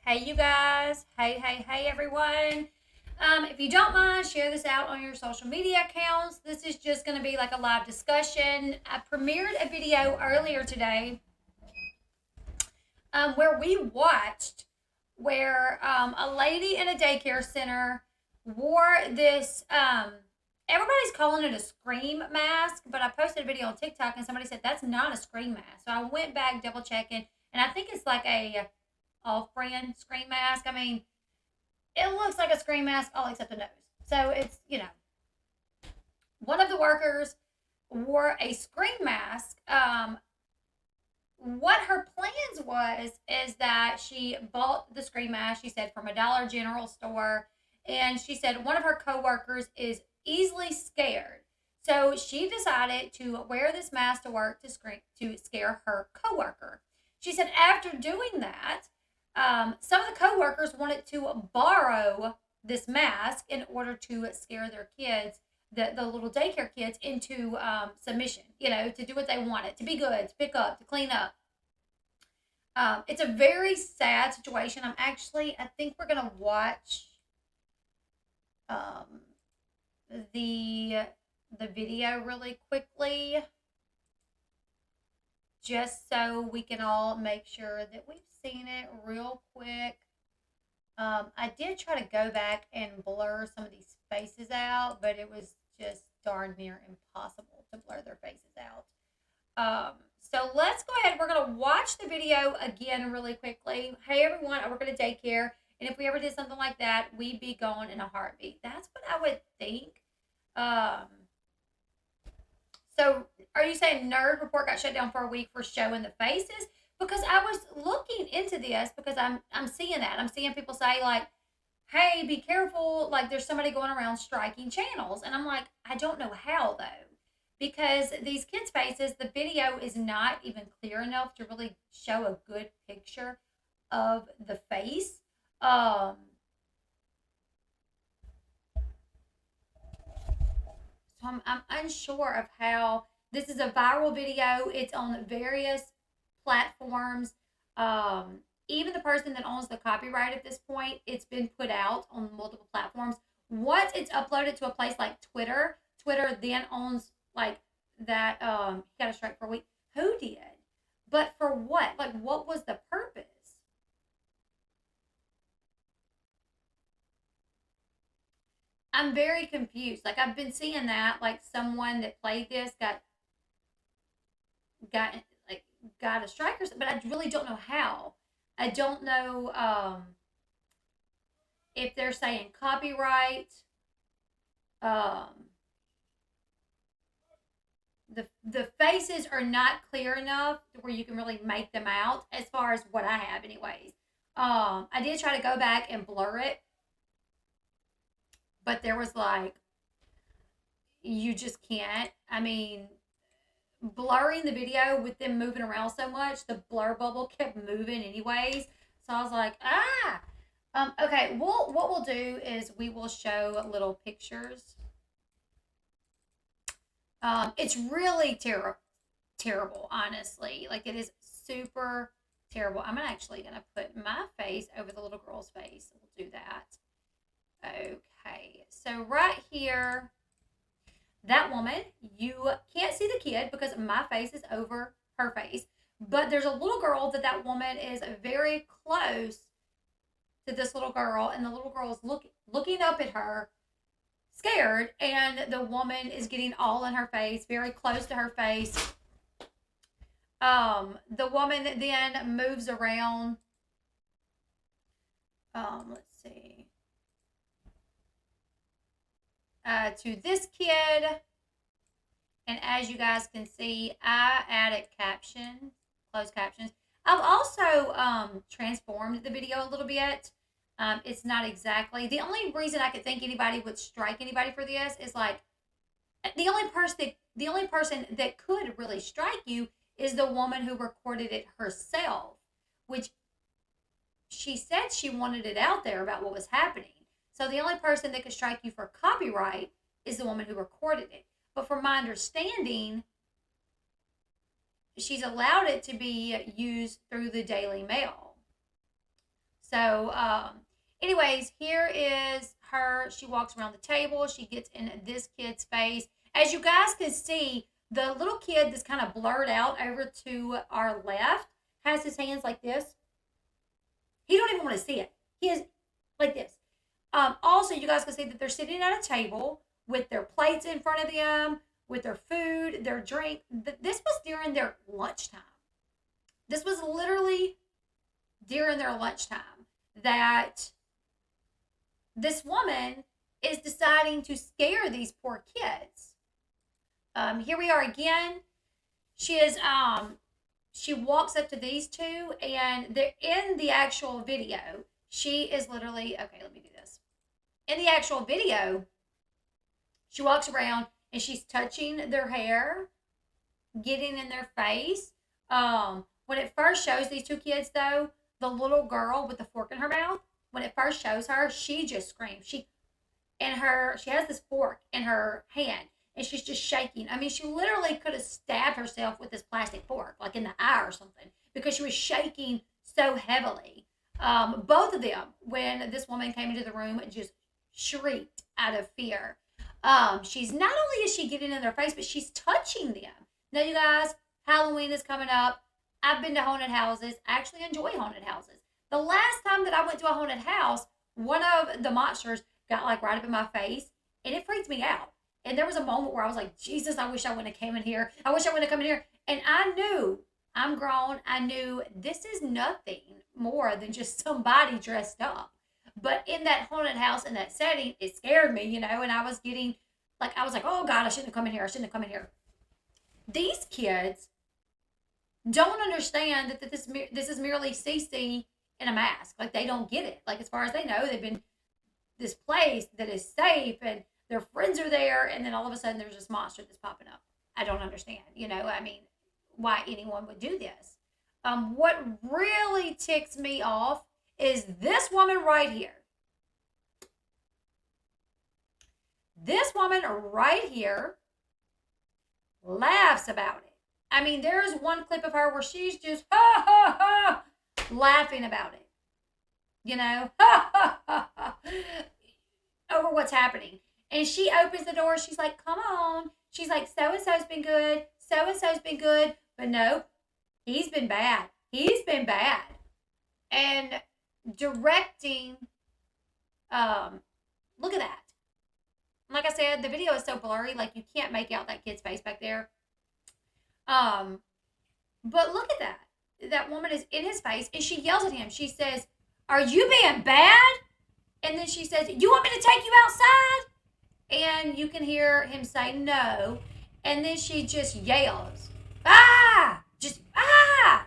Hey, you guys. Hey, everyone. If you don't mind, share this out on your social media accounts. This is just going to be like a live discussion. I premiered a video earlier today where we watched where a lady in a daycare center wore this. Everybody's calling it a scream mask, but I posted a video on TikTok and somebody said that's not a scream mask. So I went back double checking, and I think it's like a off-brand scream mask. I mean, it looks like a scream mask, all except the nose. So it's one of the workers wore a scream mask. What her plans was is that she bought the scream mask, she said, from a Dollar General store, and she said one of her coworkers is easily scared. So she decided to wear this mask to work to scare her coworker. She said after doing that, some of the coworkers wanted to borrow this mask in order to scare their kids, the little daycare kids, into submission, to do what they wanted, to be good, to pick up, to clean up. It's a very sad situation. I think we're going to watch um, the video really quickly, just so we can all make sure that we've seen it real quick. I did try to go back and blur some of these faces out, but it was just darn near impossible to blur their faces out. So let's go ahead. We're going to watch the video again really quickly. Hey, everyone, I work at a daycare, and if we ever did something like that, we'd be gone in a heartbeat. That's what I would think. So are you saying Nerd Report got shut down for a week for showing the faces? Because I was looking into this because I'm seeing that. I'm seeing people say like, "Hey, be careful, like there's somebody going around striking channels." And I'm like, I don't know how though. Because these kids' faces, the video is not even clear enough to really show a good picture of the face. So I'm unsure of how this is a viral video. It's on various platforms. Even the person that owns the copyright at this point, it's been put out on multiple platforms. Once it's uploaded to a place like Twitter, Twitter then owns like that. He got a strike for a week. Who did? But for what? Like, what was the purpose? I'm very confused. Like I've been seeing that, like someone that played this got like got a strike or something, but I really don't know how. I don't know if they're saying copyright. Um, the faces are not clear enough where you can really make them out as far as what I have, anyways. I did try to go back and blur it, but there was like you just can't. I mean, blurring the video with them moving around so much, the blur bubble kept moving anyways. So I was like, ah. Okay, what we'll do is we will show little pictures. It's really terrible, honestly. Like it is super terrible. I'm actually gonna put my face over the little girl's face. We'll do that. Okay, so right here, that woman, you can't see the kid because my face is over her face, but there's a little girl that woman is very close to this little girl, and the little girl is looking up at her, scared, and the woman is getting all in her face, very close to her face. The woman then moves around. Let's see. To this kid. And as you guys can see, I added captions, closed captions. I've also transformed the video a little bit. It's not exactly the only reason I could think anybody would strike anybody for this is like the only person that could really strike you is the woman who recorded it herself, which she said she wanted it out there about what was happening. So the only person that could strike you for copyright is the woman who recorded it. But from my understanding, she's allowed it to be used through the Daily Mail. So, anyways, here is her. She walks around the table. She gets in this kid's face. As you guys can see, the little kid that's kind of blurred out over to our left has his hands like this. He don't even want to see it. He is like this. Also, you guys can see that they're sitting at a table with their plates in front of them, with their food, their drink. This was during their lunchtime. This was literally during their lunchtime that this woman is deciding to scare these poor kids. Here we are again. She walks up to these two, and they're in the actual video. She is literally, okay, let me do this. In the actual video, she walks around and she's touching their hair, getting in their face. When it first shows these two kids, though, the little girl with the fork in her mouth, when it first shows her, she just screams. She has this fork in her hand, and she's just shaking. I mean, she literally could have stabbed herself with this plastic fork, like in the eye or something, because she was shaking so heavily. Both of them, when this woman came into the room, just shrieked out of fear. She's not only is she getting in their face, but she's touching them. Now, you guys, Halloween is coming up. I've been to haunted houses. I actually enjoy haunted houses. The last time that I went to a haunted house, one of the monsters got like right up in my face, and it freaked me out. And there was a moment where I was like, Jesus, I wish I wouldn't have came in here. I wish I wouldn't have come in here. And I knew, I'm grown, I knew this is nothing more than just somebody dressed up. But in that haunted house, in that setting, it scared me, and I was getting, I was like, oh God, I shouldn't have come in here. I shouldn't have come in here. These kids don't understand that this is merely Cece in a mask. Like, they don't get it. Like, as far as they know, they've been this place that is safe, and their friends are there, and then all of a sudden there's this monster that's popping up. I don't understand, why anyone would do this. What really ticks me off is this woman right here. This woman right here laughs about it. I mean, there's one clip of her where she's just ha ha ha laughing about it. Ha ha ha ha over what's happening. And she opens the door. She's like, come on. She's like, so-and-so's been good. So-and-so's been good. But nope, he's been bad. He's been bad. And directing, look at that. Like I said, the video is so blurry, like you can't make out that kid's face back there. But look at that. That woman is in his face, and she yells at him. She says, are you being bad? And then she says, you want me to take you outside? And you can hear him say no. And then she just yells, ah! Just, ah!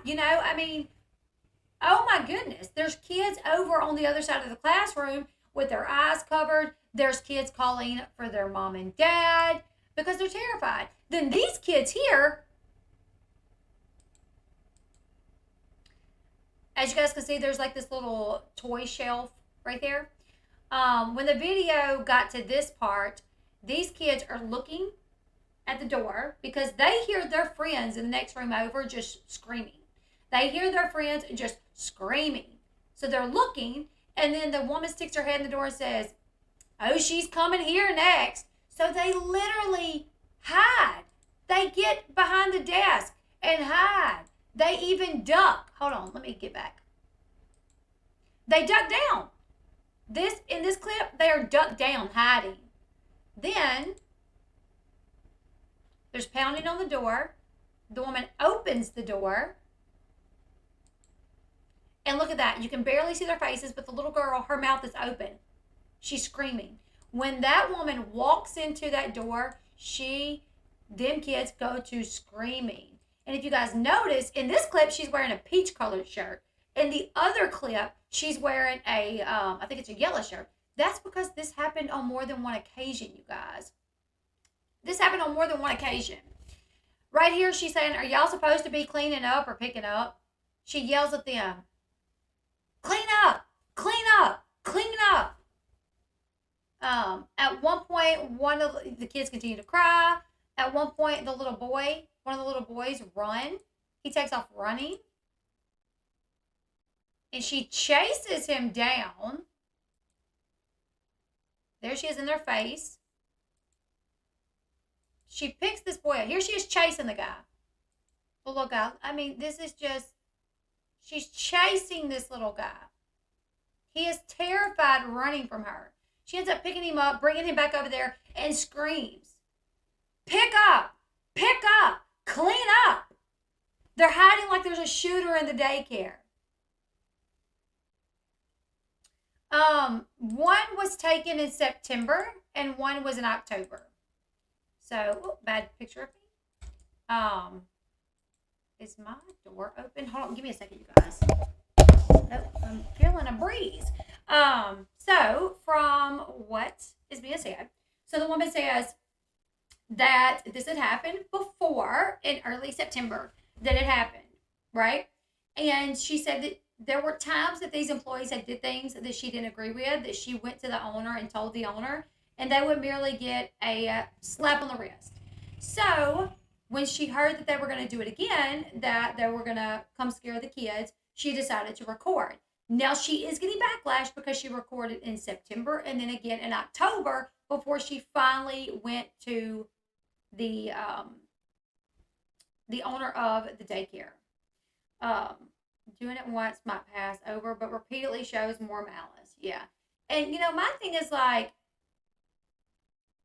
Oh my goodness. There's kids over on the other side of the classroom with their eyes covered. There's kids calling for their mom and dad because they're terrified. Then these kids here, as you guys can see, there's like this little toy shelf right there. When the video got to this part, these kids are looking at the door because they hear their friends in the next room over just screaming. They hear their friends just screaming. So they're looking, and then the woman sticks her head in the door and says, oh, she's coming here next. So they literally hide. They get behind the desk and hide. They even duck. Hold on, let me get back. They duck down. In this clip, they are ducked down, hiding. Then there's pounding on the door. The woman opens the door. And look at that. You can barely see their faces, but the little girl, her mouth is open. She's screaming. When that woman walks into that door, them kids go to screaming. And if you guys notice, in this clip, she's wearing a peach-colored shirt. In the other clip, she's wearing I think it's a yellow shirt. That's because this happened on more than one occasion, you guys. This happened on more than one occasion. Right here, she's saying, are y'all supposed to be cleaning up or picking up? She yells at them, clean up, clean up, clean up. At one point, one of the kids continue to cry. At one point, one of the little boys run. He takes off running. and she chases him down. There she is in their face. She picks this boy up. Here she is chasing the guy. The little guy. I mean, this is just, she's chasing this little guy. He is terrified running from her. She ends up picking him up, bringing him back over there, and screams, pick up, clean up. They're hiding like there's a shooter in the daycare. One was taken in September and one was in October. So, bad picture of me. Is my door open? Hold on, give me a second, you guys. Nope, I'm feeling a breeze. So from what is being said, so the woman says that this had happened before in early September that it happened, right? And she said that there were times that these employees had did things that she didn't agree with, that she went to the owner and told the owner, and they would merely get a slap on the wrist. So when she heard that they were going to do it again, that they were going to come scare the kids, she decided to record. Now she is getting backlash because she recorded in September and then again in October before she finally went to the owner of the daycare. Doing it once might pass over, but repeatedly shows more malice. Yeah. And, you know, my thing is like,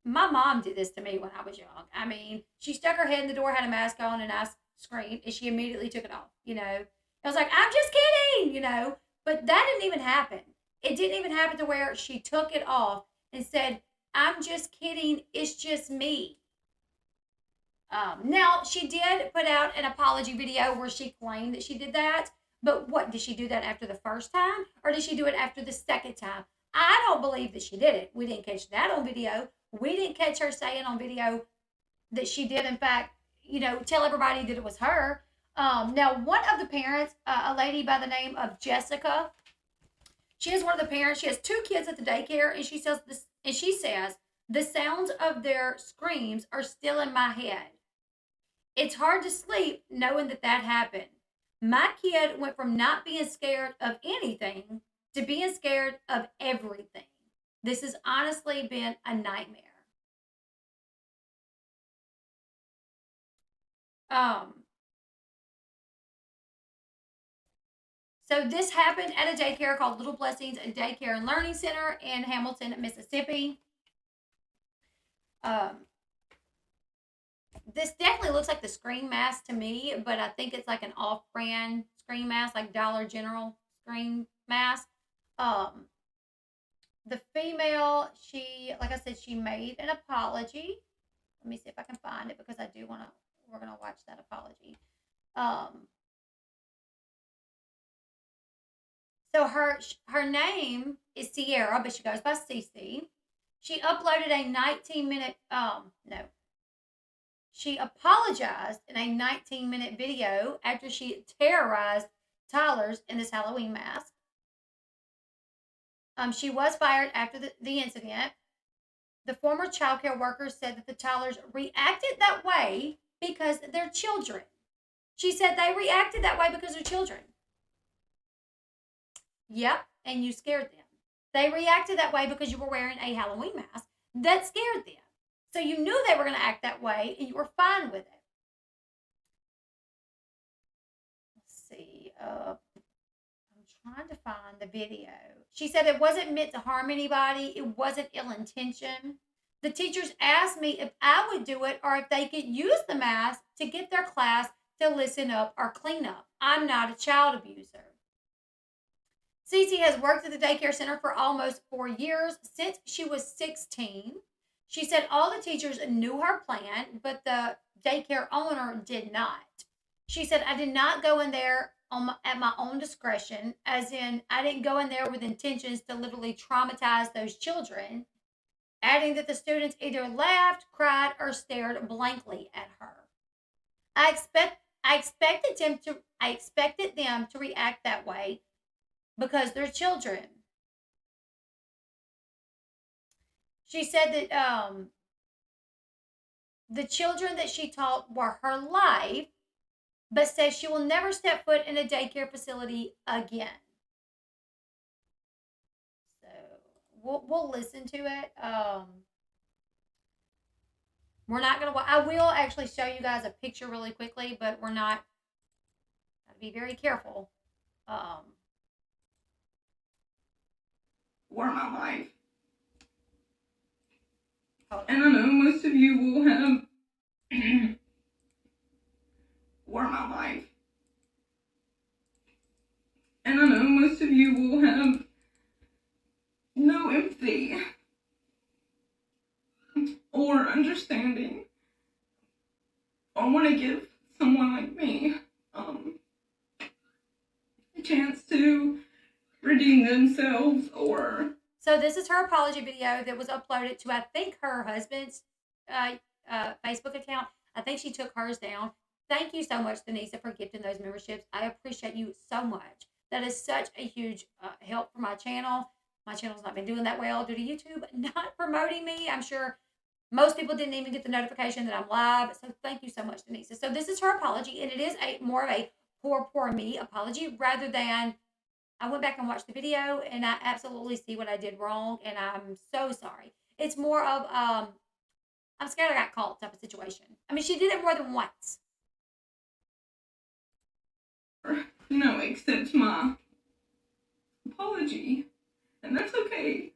my mom did this to me when I was young. I mean, she stuck her head in the door, had a mask on, and I screamed, and she immediately took it off, you know. I was like, I'm just kidding, you know. But that didn't even happen. It didn't even happen to where she took it off and said, I'm just kidding. It's just me. Now, she did put out an apology video where she claimed that she did that. But what, did she do that after the first time? Or did she do it after the second time? I don't believe that she did it. We didn't catch that on video. We didn't catch her saying on video that she did, in fact, you know, tell everybody that it was her. Now, one of the parents, a lady by the name of Jessica, she is one of the parents. She has 2 kids at the daycare, and she says this, and she says the sounds of their screams are still in my head. It's hard to sleep knowing that that happened. My kid went from not being scared of anything to being scared of everything. This has honestly been a nightmare. So this happened at a daycare called Little Blessings Daycare and Learning Center in Hamilton, Mississippi. This definitely looks like the scream mask to me, but I think it's like an off-brand scream mask, like Dollar General scream mask. The female, she, like I said, she made an apology. Let me see if I can find it because I do want to, we're going to watch that apology. So her name is Sierra, but she goes by Cece. She uploaded a 19-minute, she apologized in a 19-minute video after she terrorized Tyler's in this Halloween mask. She was fired after the incident. The former childcare worker said that the Tylers reacted that way because they're children. She said they reacted that way because they're children. Yep, and you scared them. They reacted that way because you were wearing a Halloween mask that scared them. So you knew they were going to act that way, and you were fine with it. Let's see. I'm trying to find the video. She said it wasn't meant to harm anybody. It wasn't ill intention. The teachers asked me if I would do it or if they could use the mask to get their class to listen up or clean up. I'm not a child abuser. Cece has worked at the daycare center for almost 4 years, since she was 16. She said all the teachers knew her plan, but the daycare owner did not. She said, I did not go in there at my own discretion, as in I didn't go in there with intentions to literally traumatize those children, adding that the students either laughed, cried, or stared blankly at her. I expected them to react that way because they're children. She said that the children that she taught were her life, but says she will never step foot in a daycare facility again. we'll listen to it. We're not gonna. I will actually show you guys a picture really quickly, but we're not. Gotta be very careful. For my life. And I know most of you will have for my life. And I know most of you will have no empathy or understanding or want to give someone like me a chance to redeem themselves or... So this is her apology video that was uploaded to, I think, her husband's Facebook account. I think she took hers down. Thank you so much, Denisa, for gifting those memberships. I appreciate you so much. That is such a huge help for my channel. My channel's not been doing that well due to YouTube not promoting me. I'm sure most people didn't even get the notification that I'm live. So thank you so much, Denisa. So this is her apology, and it is more of a poor me apology rather than... I went back and watched the video, and I absolutely see what I did wrong, and I'm so sorry. It's more of, I'm scared I got caught type of situation. I mean, she did it more than once. No, accept my apology, and that's okay.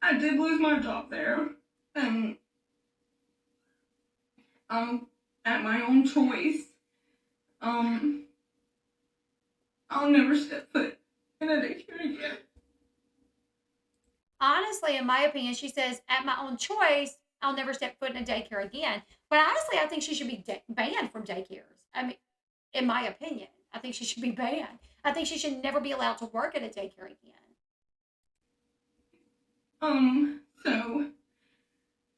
I did lose my job there, and at my own choice. I'll never step foot in a daycare again. Honestly, in my opinion, she says, at my own choice, I'll never step foot in a daycare again. But honestly, I think she should be banned from daycares. I mean, in my opinion, I think she should be banned. I think she should never be allowed to work at a daycare again. So,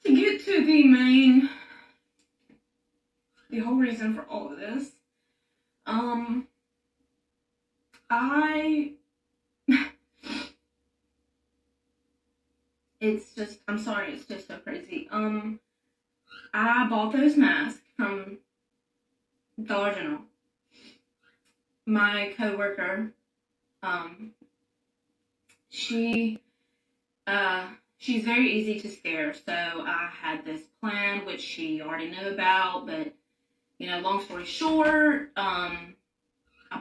to get to the whole reason for all of this, I'm sorry, it's just so crazy. I bought those masks from Dollar General. My coworker, she's very easy to scare, so I had this plan, which she already knew about, but, you know, long story short, I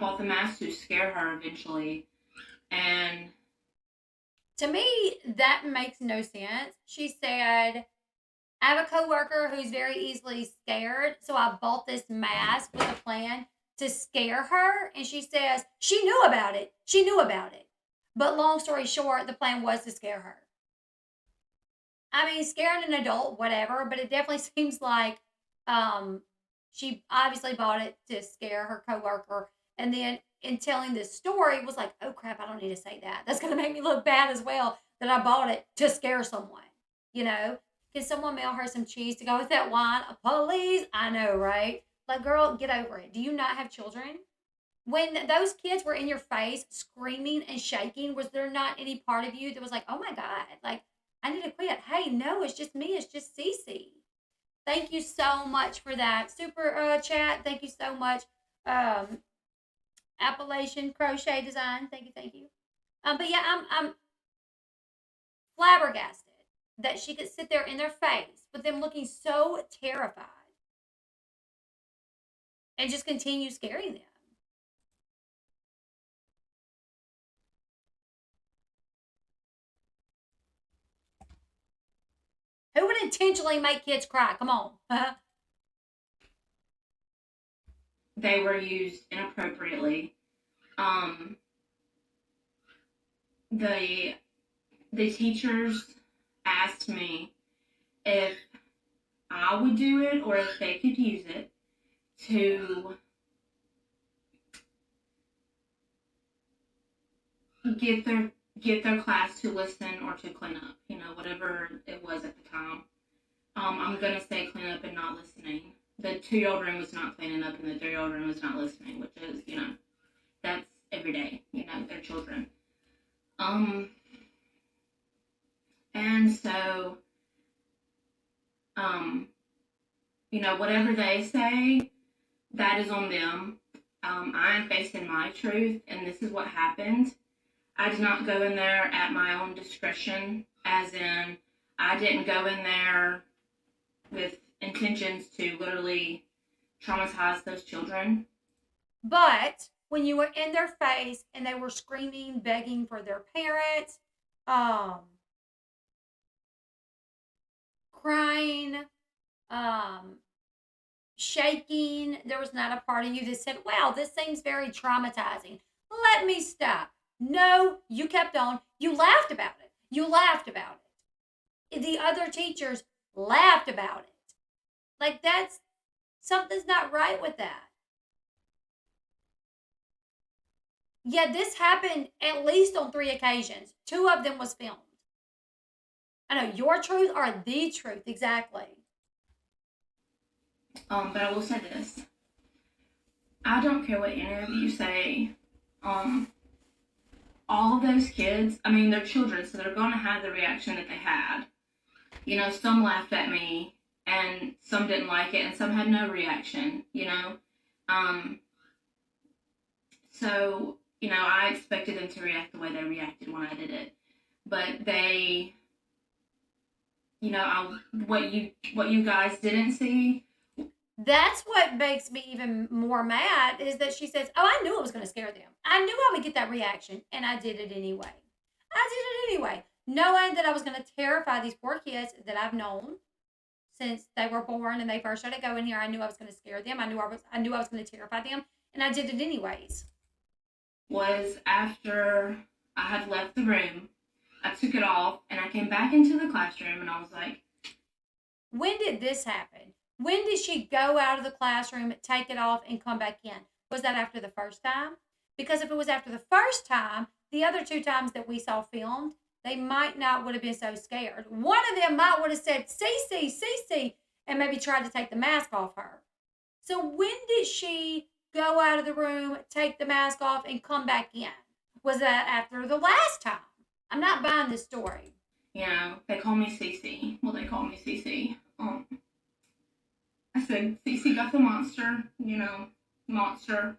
bought the mask to scare her eventually, and... To me, that makes no sense. She said, I have a coworker who's very easily scared, so I bought this mask with a plan to scare her. And she says she knew about it. She knew about it. But long story short, the plan was to scare her. I mean, scaring an adult, whatever, but it definitely seems like she obviously bought it to scare her coworker. And then in telling this story was like, oh crap, I don't need to say that. That's going to make me look bad as well that I bought it to scare someone. You know, can someone mail her some cheese to go with that wine? Please? I know, right? Like, girl, get over it. Do you not have children? When those kids were in your face screaming and shaking, was there not any part of you that was like, oh my God, like, I need to quit? Hey, no, it's just me. It's just Cece. Thank you so much for that. Super chat. Thank you so much. Appalachian Crochet Design. Thank you, thank you. But yeah, I'm flabbergasted that she could sit there in their face with them looking so terrified and just continue scaring them. Who would intentionally make kids cry? Come on. They were used inappropriately. The teachers asked me if I would do it or if they could use it to get their class to listen or to clean up, you know, whatever it was at the time. I'm gonna say clean up and not listening. The 2-year-old room was not cleaning up and the 3-year-old room was not listening, which is, you know, that's every day, you know, they're children. And so, you know, whatever they say, that is on them. I am facing my truth, and this is what happened. I did not go in there at my own discretion, as in, I didn't go in there with intentions to literally traumatize those children. But when you were in their face and they were screaming, begging for their parents, crying, shaking, there was not a part of you that said, wow, this seems very traumatizing. Let me stop. No, you kept on. You laughed about it. You laughed about it. The other teachers laughed about it. Like, that's something's not right with that. Yeah, this happened at least on 3 occasions. 2 of them was filmed. I know your truth or the truth, exactly. But I will say this. I don't care what any of you say. All of those kids, I mean, they're children, so they're going to have the reaction that they had. You know, some laughed at me, and some didn't like it, and some had no reaction, you know. So, you know, I expected them to react the way they reacted when I did it. But they, you know, what you guys didn't see. That's what makes me even more mad is that she says, oh, I knew it was going to scare them. I knew I would get that reaction, and I did it anyway. I did it anyway, knowing that I was going to terrify these poor kids that I've known since they were born and they first started going here. I knew I was going to scare them. I knew I was going to terrify them, and I did it anyways. Was after I had left the room, I took it off, and I came back into the classroom, and I was like, when did this happen? When did she go out of the classroom, take it off, and come back in? Was that after the first time? Because if it was after the first time, the other 2 times that we saw filmed, they might not would have been so scared. One of them might would have said, Cece, Cece, and maybe tried to take the mask off her. So when did she go out of the room, take the mask off, and come back in? Was that after the last time? I'm not buying this story. You know, they call me Cece. Well, they call me Cece. I said, Cece got the monster, you know, monster.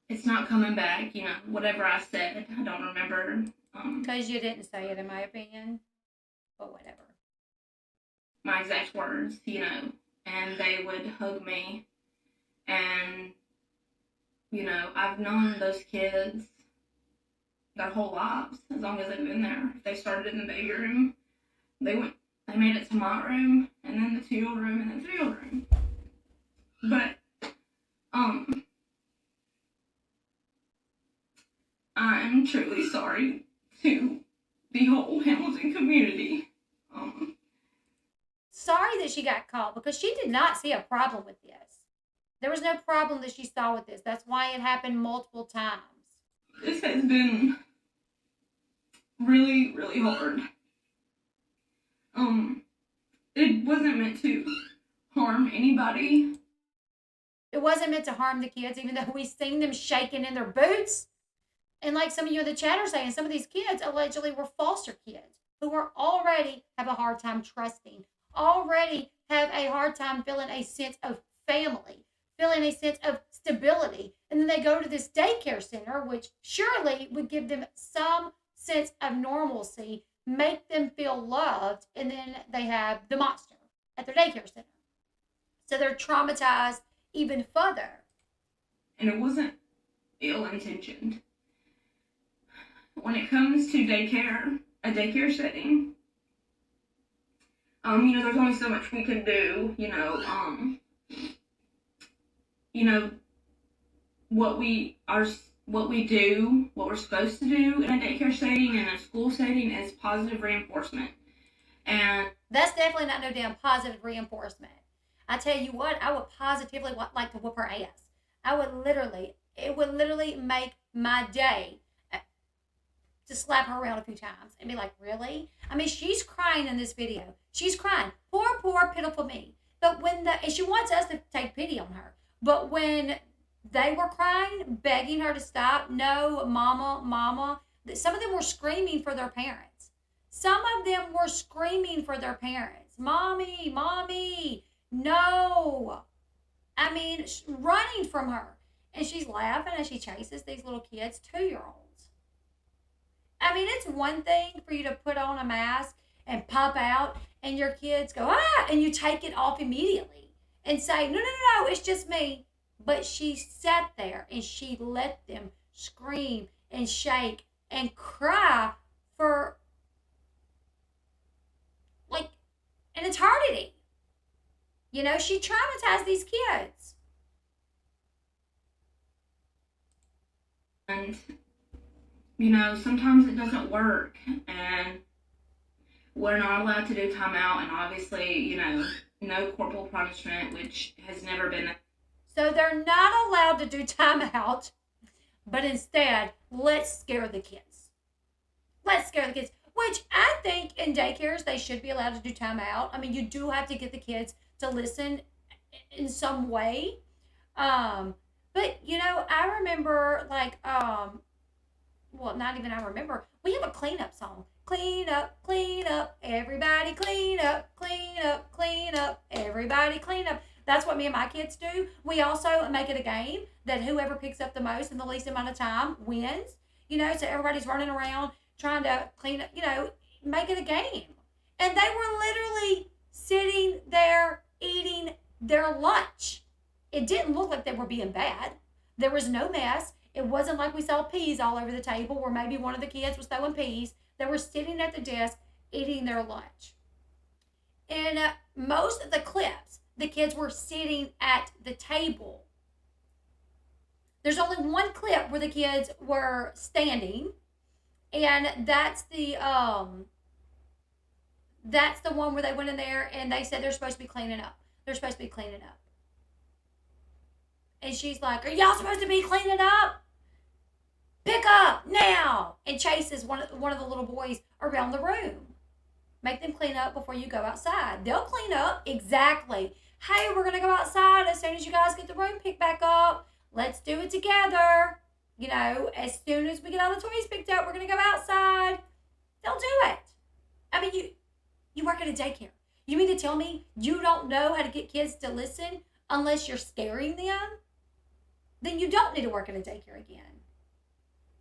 It's not coming back, you know, whatever I said, I don't remember. Because you didn't say it, in my opinion, but whatever. My exact words, you know, and they would hug me, and, you know, I've known those kids their whole lives, as long as they've been there. If they started in the baby room, they made it to my room, and then the 2-year-old room, and then the 3-year-old room. But, I'm truly sorry to the whole Hamilton community. Sorry that she got caught, because she did not see a problem with this. There was no problem that she saw with this. That's why it happened multiple times. This has been really, really hard. It wasn't meant to harm anybody. It wasn't meant to harm the kids, even though we've seen them shaking in their boots. And like some of you in the chat are saying, some of these kids allegedly were foster kids who were already have a hard time trusting, already have a hard time feeling a sense of family, feeling a sense of stability. And then they go to this daycare center, which surely would give them some sense of normalcy, make them feel loved, and then they have the monster at their daycare center. So they're traumatized even further. And it wasn't ill-intentioned. When it comes to daycare, a daycare setting, you know, there's only so much we can do, you know, what we do, what we're supposed to do in a daycare setting and a school setting is positive reinforcement. And that's definitely not no damn positive reinforcement. I tell you what, I would positively like to whoop her ass. It would literally make my day to slap her around a few times and be like, really? I mean, she's crying in this video. She's crying. Poor, poor, pitiful me. But and she wants us to take pity on her. But when they were crying, begging her to stop, no, mama, mama, some of them were screaming for their parents. Some of them were screaming for their parents. Mommy, mommy, no. I mean, running from her. And she's laughing as she chases these little kids, 2-year-olds. I mean, it's one thing for you to put on a mask and pop out and your kids go, ah, and you take it off immediately and say, no, no, no, no, it's just me. But she sat there and she let them scream and shake and cry for like an eternity. You know, she traumatized these kids. And, you know, sometimes it doesn't work. And we're not allowed to do timeout. And obviously, you know, no corporal punishment, which has never been. So they're not allowed to do timeout, but instead, let's scare the kids. Let's scare the kids. Which I think in daycares, they should be allowed to do timeout. I mean, you do have to get the kids to listen in some way. But, you know, I remember, like, well, not even I remember. We have a cleanup song. Clean up, everybody clean up, everybody clean up. That's what me and my kids do. We also make it a game that whoever picks up the most in the least amount of time wins. You know, so everybody's running around trying to clean up, you know, make it a game. And they were literally sitting there eating their lunch. It didn't look like they were being bad. There was no mess. It wasn't like we saw peas all over the table where maybe one of the kids was throwing peas. They were sitting at the desk eating their lunch. In most of the clips, the kids were sitting at the table. There's only one clip where the kids were standing, and that's the one where they went in there and they said they're supposed to be cleaning up. They're supposed to be cleaning up. And she's like, are y'all supposed to be cleaning up? Pick up now! And chases one of the little boys around the room. Make them clean up before you go outside. They'll clean up. Exactly. Hey, we're going to go outside as soon as you guys get the room picked back up. Let's do it together. You know, as soon as we get all the toys picked up, we're going to go outside. They'll do it. I mean, you work at a daycare. You mean to tell me you don't know how to get kids to listen unless you're scaring them? Then you don't need to work at a daycare again.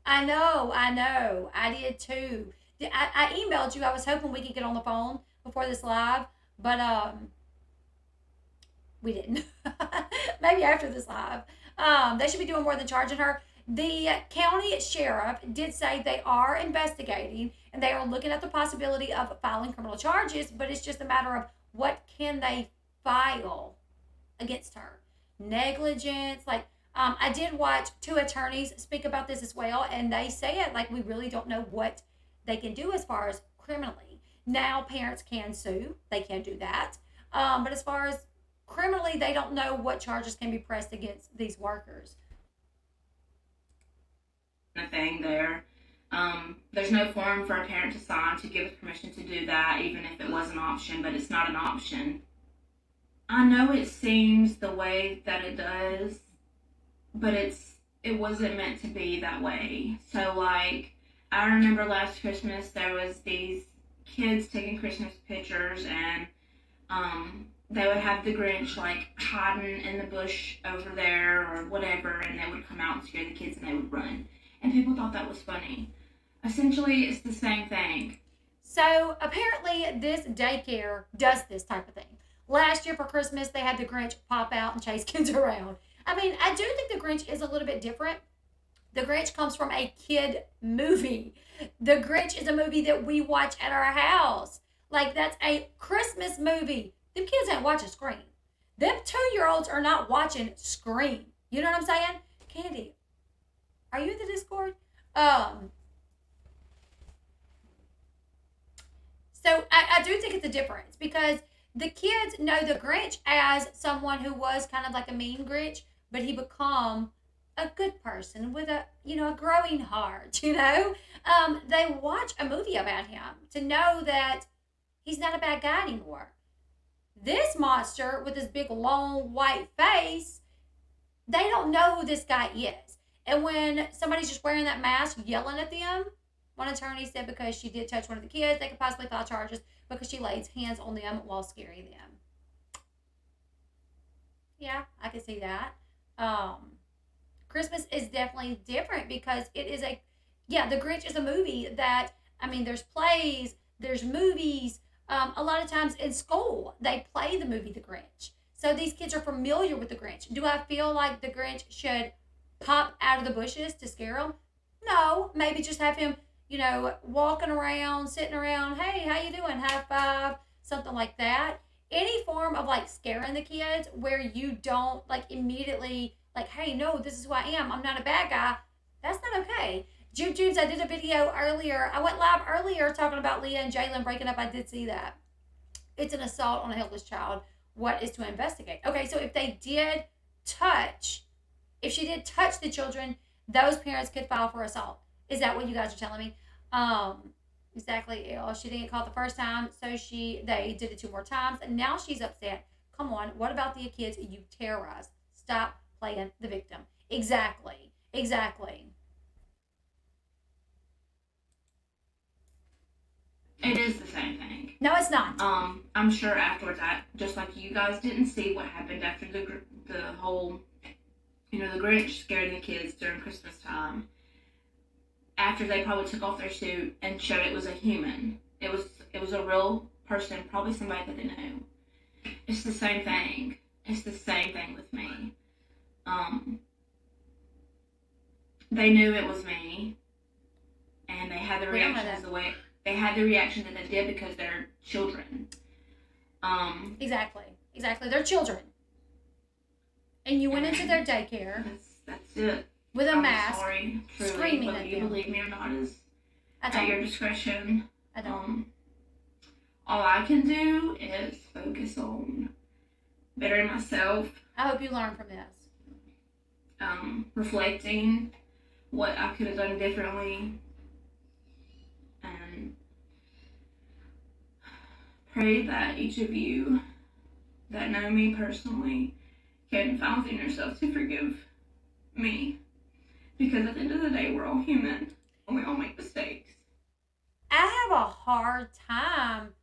I know. I did too. I emailed you. I was hoping we could get on the phone before this live, but we didn't. Maybe after this live. They should be doing more than charging her. The county sheriff did say they are investigating and they are looking at the possibility of filing criminal charges, but it's just a matter of what can they file against her. Negligence, like, I did watch 2 attorneys speak about this as well, and they say it like we really don't know what they can do as far as criminally. Now, parents can sue. They can do that. But as far as criminally, they don't know what charges can be pressed against these workers. Thing there. There's no form for a parent to sign to give us permission to do that, even if it was an option, but it's not an option. I know it seems the way that it does, but it wasn't meant to be that way. So, like, I remember last Christmas there was these kids taking Christmas pictures, and they would have the Grinch like hiding in the bush over there or whatever, and they would come out and scare the kids and they would run. And people thought that was funny. Essentially, it's the same thing. So apparently this daycare does this type of thing. Last year for Christmas, they had the Grinch pop out and chase kids around. I mean, I do think the Grinch is a little bit different. The Grinch comes from a kid movie. The Grinch is a movie that we watch at our house. Like, that's a Christmas movie. Them kids ain't watching Scream. Them 2-year-olds are not watching Scream. You know what I'm saying? Candy, are you in the Discord? So I do think it's a difference because the kids know the Grinch as someone who was kind of like a mean Grinch, but he become a good person with a growing heart, They watch a movie about him to know that he's not a bad guy anymore. This monster with his big long white face, they don't know who this guy is. And when somebody's just wearing that mask yelling at them, one attorney said because she did touch one of the kids, they could possibly file charges because she laid hands on them while scaring them. Yeah, I can see that. Christmas is definitely different because it is The Grinch is a movie that, I mean, there's plays, there's movies. A lot of times in school, they play the movie The Grinch. So these kids are familiar with the Grinch. Do I feel like the Grinch should pop out of the bushes to scare them? No, maybe just have him, walking around, sitting around. Hey, how you doing? High five, something like that. Any form of like scaring the kids where you don't like immediately like, hey, no, this is who I am. I'm not a bad guy. That's not okay. Jubes, I did a video earlier. I went live earlier talking about Leah and Jalen breaking up. I did see that. It's an assault on a helpless child. What is to investigate? Okay, so if she did touch the children, those parents could file for assault. Is that what you guys are telling me? Exactly. She didn't get caught the first time, so they did it 2 more times, and now she's upset. Come on, what about the kids you terrorized? Stop playing the victim. Exactly. It is the same thing. No, it's not. I'm sure afterwards, just like you guys didn't see what happened after the whole, the Grinch scared the kids during Christmas time. After they probably took off their suit and showed it was a human. It was a real person, probably somebody that they knew. It's the same thing. It's the same thing with me. They knew it was me, and they had the reactions that they did because they're children. Exactly. They're children. And you went into their daycare. That's it. With a mask. Sorry, truly, screaming whether at you them. believe me or not is at your discretion. I don't. All I can do is focus on bettering myself. I hope you learn from this. Reflecting what I could have done differently, and pray that each of you that know me personally can find within yourself to forgive me, because at the end of the day, we're all human and we all make mistakes. I have a hard time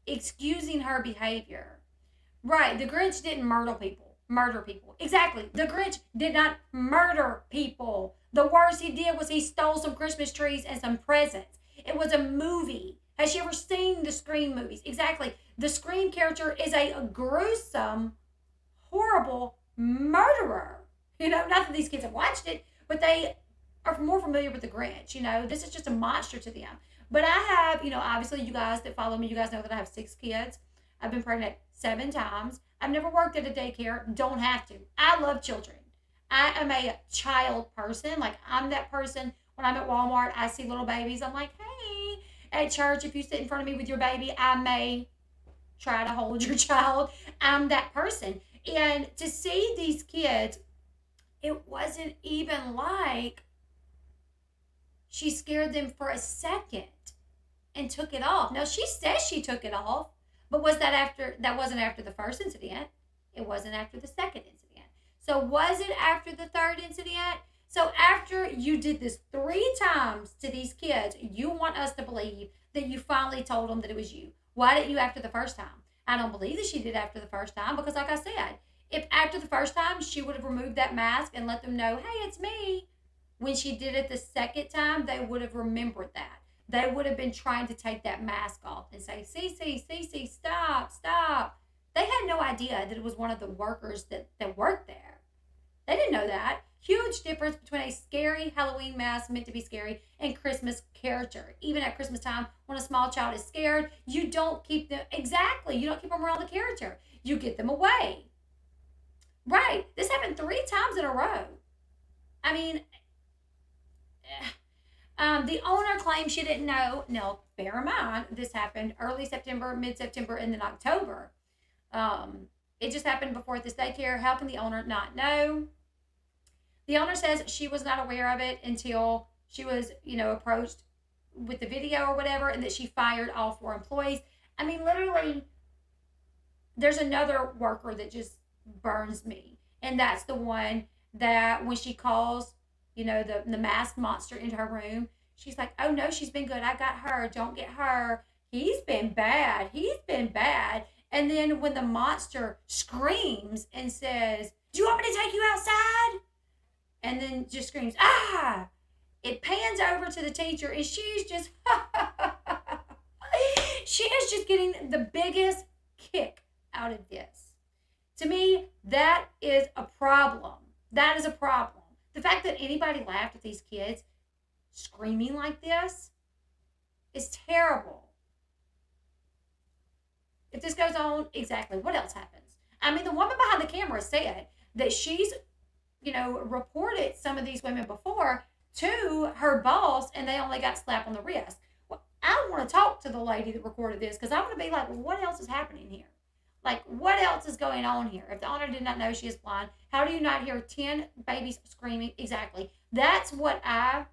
excusing her behavior. Right, the Grinch didn't murder people. Exactly. The Grinch did not murder people. The worst he did was he stole some Christmas trees and some presents. It was a movie. Has she ever seen the Scream movies? Exactly. The Scream character is a gruesome, horrible murderer. Not that these kids have watched it, but they are more familiar with the Grinch. This is just a monster to them. But I have, obviously you guys that follow me, you guys know that I have 6 kids. I've been pregnant 7 times. I've never worked at a daycare. Don't have to. I love children. I am a child person. Like, I'm that person when I'm at Walmart, I see little babies. I'm like, hey. At church, if you sit in front of me with your baby, I may try to hold your child. I'm that person. And to see these kids, it wasn't even like she scared them for a second and took it off. Now, she says she took it off, but that wasn't after the first incident. It wasn't after the second incident. So was it after the third incident? So after you did this 3 times to these kids, you want us to believe that you finally told them that it was you. Why didn't you after the first time? I don't believe that she did after the first time because, like I said, if after the first time she would have removed that mask and let them know, hey, it's me, when she did it the second time, they would have remembered that. They would have been trying to take that mask off and say, Cece, stop. They had no idea that it was one of the workers that worked there. They didn't know that. Huge difference between a scary Halloween mask meant to be scary and Christmas character. Even at Christmas time, when a small child is scared, you don't keep them, you don't keep them around the character. You get them away. Right. This happened 3 times in a row. I mean, the owner claims she didn't know. Now, bear in mind, this happened early September, mid-September, and then October. It just happened before at this daycare. How can the owner not know? The owner says she was not aware of it until she was, approached with the video or whatever, and that she fired all 4 employees. I mean, literally, there's another worker that just burns me. And that's the one that when she calls, the masked monster into her room, she's like, oh no, she's been good. I got her. Don't get her. He's been bad. And then when the monster screams and says, do you want me to take you outside? and then just screams, ah! It pans over to the teacher, and she's just, she is just getting the biggest kick out of this. To me, that is a problem. That is a problem. The fact that anybody laughed at these kids screaming like this is terrible. If this goes on, exactly, what else happens? I mean, the woman behind the camera said that she's, reported some of these women before to her boss, and they only got slapped on the wrist. Well, I want to talk to the lady that recorded this, because I want to be like, well, what else is happening here? Like, what else is going on here? If the owner did not know she is blind, how do you not hear 10 babies screaming? Exactly. That's what I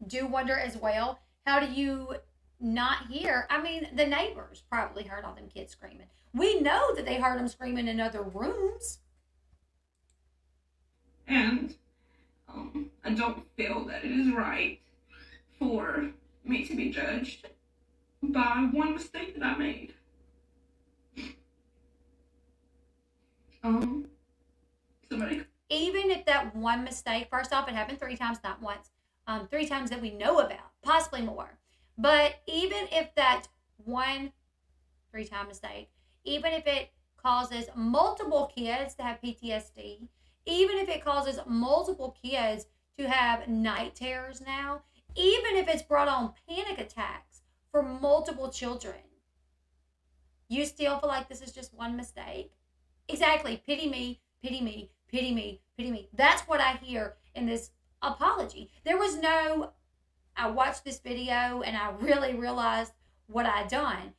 do wonder as well. How do you not hear? I mean, the neighbors probably heard all them kids screaming. We know that they heard them screaming in other rooms. And I don't feel that it is right for me to be judged by one mistake that I made. Somebody. Even if that one mistake, first off, it happened 3 times, not once. 3 times that we know about, possibly more. But even if that one 3-time mistake, even if it causes multiple kids to have PTSD, even if it causes multiple kids to have night terrors now, even if it's brought on panic attacks for multiple children, you still feel like this is just one mistake? Exactly. Pity me, pity me, pity me, pity me. That's what I hear in this apology. There was no, I watched this video and I really realized what I'd done.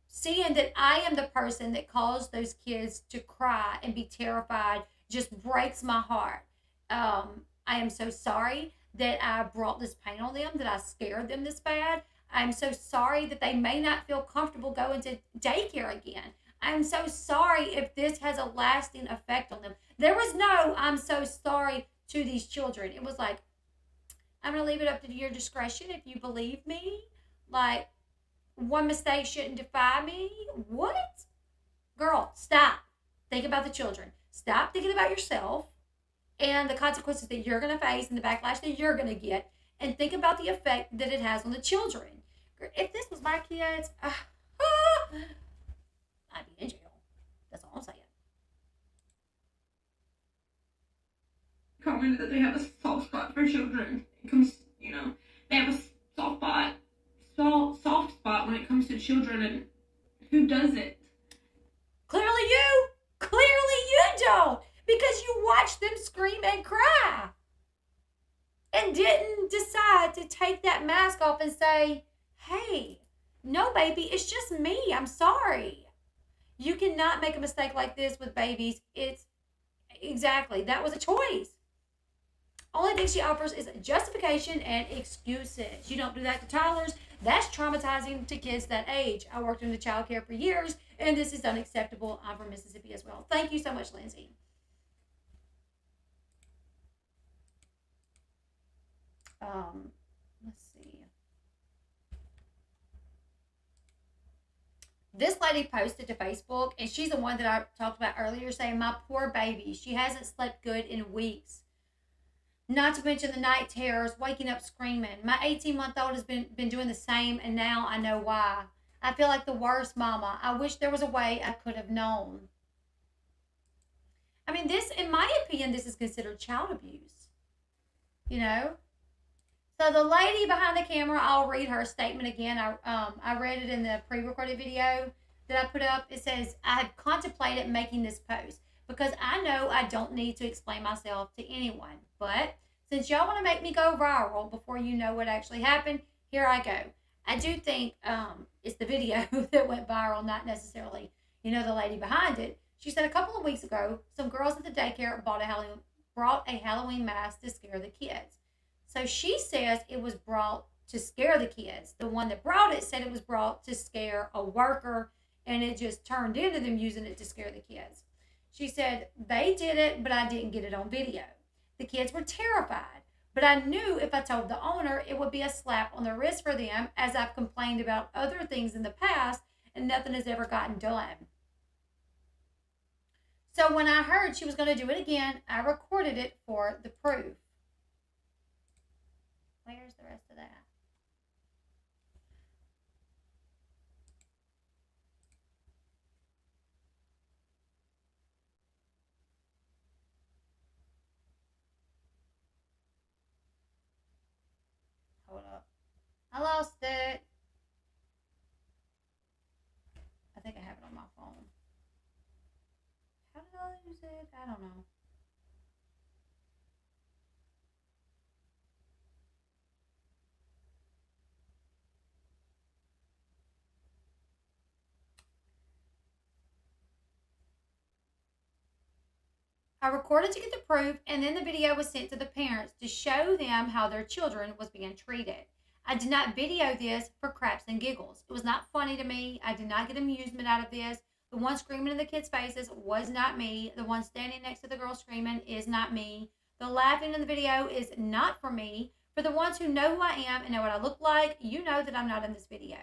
Seeing that I am the person that caused those kids to cry and be terrified just breaks my heart. I am so sorry that I brought this pain on them, that I scared them this bad. I'm so sorry that they may not feel comfortable going to daycare again. I'm so sorry if this has a lasting effect on them. There was no, I'm so sorry to these children. It was like, I'm going to leave it up to your discretion if you believe me. Like, one mistake shouldn't defy me. What? Girl, stop. Think about the children. Stop thinking about yourself and the consequences that you're going to face and the backlash that you're going to get. And think about the effect that it has on the children. If this was my kids, I'd be in jail. That's all I'm saying. Commented that they have a soft spot for children. It comes, they have a soft spot when it comes to children, and who does it? Clearly you. Clearly you don't, because you watched them scream and cry and didn't decide to take that mask off and say, hey, no, baby, it's just me. I'm sorry. You cannot make a mistake like this with babies. It's exactly, that was a choice. Only thing she offers is justification and excuses. You don't do that to toddlers. That's traumatizing to kids that age. I worked in the child care for years, and this is unacceptable. I'm from Mississippi as well. Thank you so much, Lindsay. Let's see. This lady posted to Facebook, and she's the one that I talked about earlier, saying, my poor baby, she hasn't slept good in weeks. Not to mention the night terrors, waking up screaming. My 18-month-old has been doing the same, and now I know why. I feel like the worst mama. I wish there was a way I could have known. I mean, this, in my opinion, this is considered child abuse. So the lady behind the camera, I'll read her statement again. I read it in the pre-recorded video that I put up. It says, I have contemplated making this post because I know I don't need to explain myself to anyone. But since y'all want to make me go viral before you know what actually happened, here I go. I do think it's the video that went viral, not necessarily, the lady behind it. She said a couple of weeks ago, some girls at the daycare brought a Halloween mask to scare the kids. So she says it was brought to scare the kids. The one that brought it said it was brought to scare a worker, and it just turned into them using it to scare the kids. She said, they did it, but I didn't get it on video. The kids were terrified, but I knew if I told the owner, it would be a slap on the wrist for them, as I've complained about other things in the past, and nothing has ever gotten done. So when I heard she was going to do it again, I recorded it for the proof. Where's the rest of that? Hold up. I lost it. I think I have it on my phone. How did I lose it? I don't know. I recorded to get the proof, and then the video was sent to the parents to show them how their children was being treated. I did not video this for craps and giggles. It was not funny to me. I did not get amusement out of this. The one screaming in the kids' faces was not me. The one standing next to the girl screaming is not me. The laughing in the video is not for me. For the ones who know who I am and know what I look like, you know that I'm not in this video.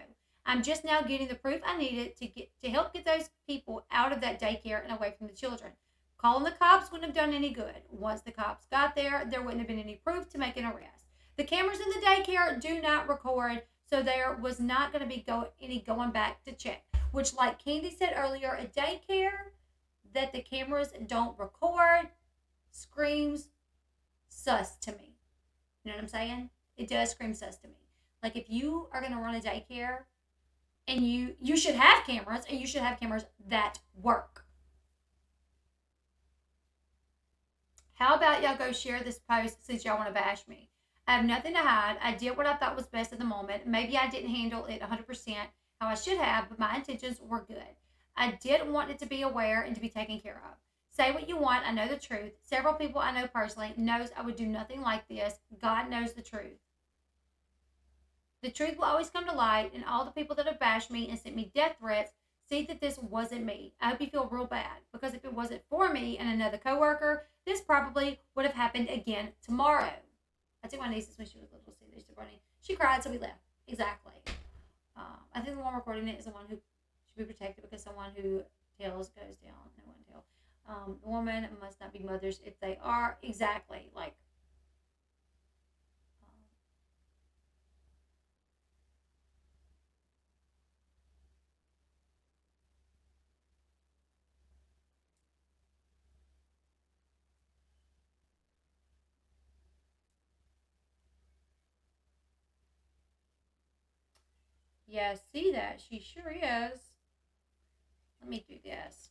I'm just now getting the proof I needed to help get those people out of that daycare and away from the children. Calling the cops wouldn't have done any good. Once the cops got there, there wouldn't have been any proof to make an arrest. The cameras in the daycare do not record, so there was not going to be any going back to check. Which, like Candy said earlier, a daycare that the cameras don't record screams sus to me. You know what I'm saying? It does scream sus to me. Like, if you are going to run a daycare, and you should have cameras, and you should have cameras that work. How about y'all go share this post since y'all want to bash me? I have nothing to hide. I did what I thought was best at the moment. Maybe I didn't handle it 100% how I should have, but my intentions were good. I did want it to be aware and to be taken care of. Say what you want. I know the truth. Several people I know personally knows I would do nothing like this. God knows the truth. The truth will always come to light, and all the people that have bashed me and sent me death threats see that this wasn't me. I hope you feel real bad, because if it wasn't for me and another coworker, this probably would have happened again tomorrow. I took my nieces when she was little. See, they're running. She cried, so we left. Exactly. I think the one recording it is the one who should be protected, because someone who tells goes down. No one tell. The woman must not be mothers if they are. Exactly. Like, yeah, see that? She sure is. Let me do this.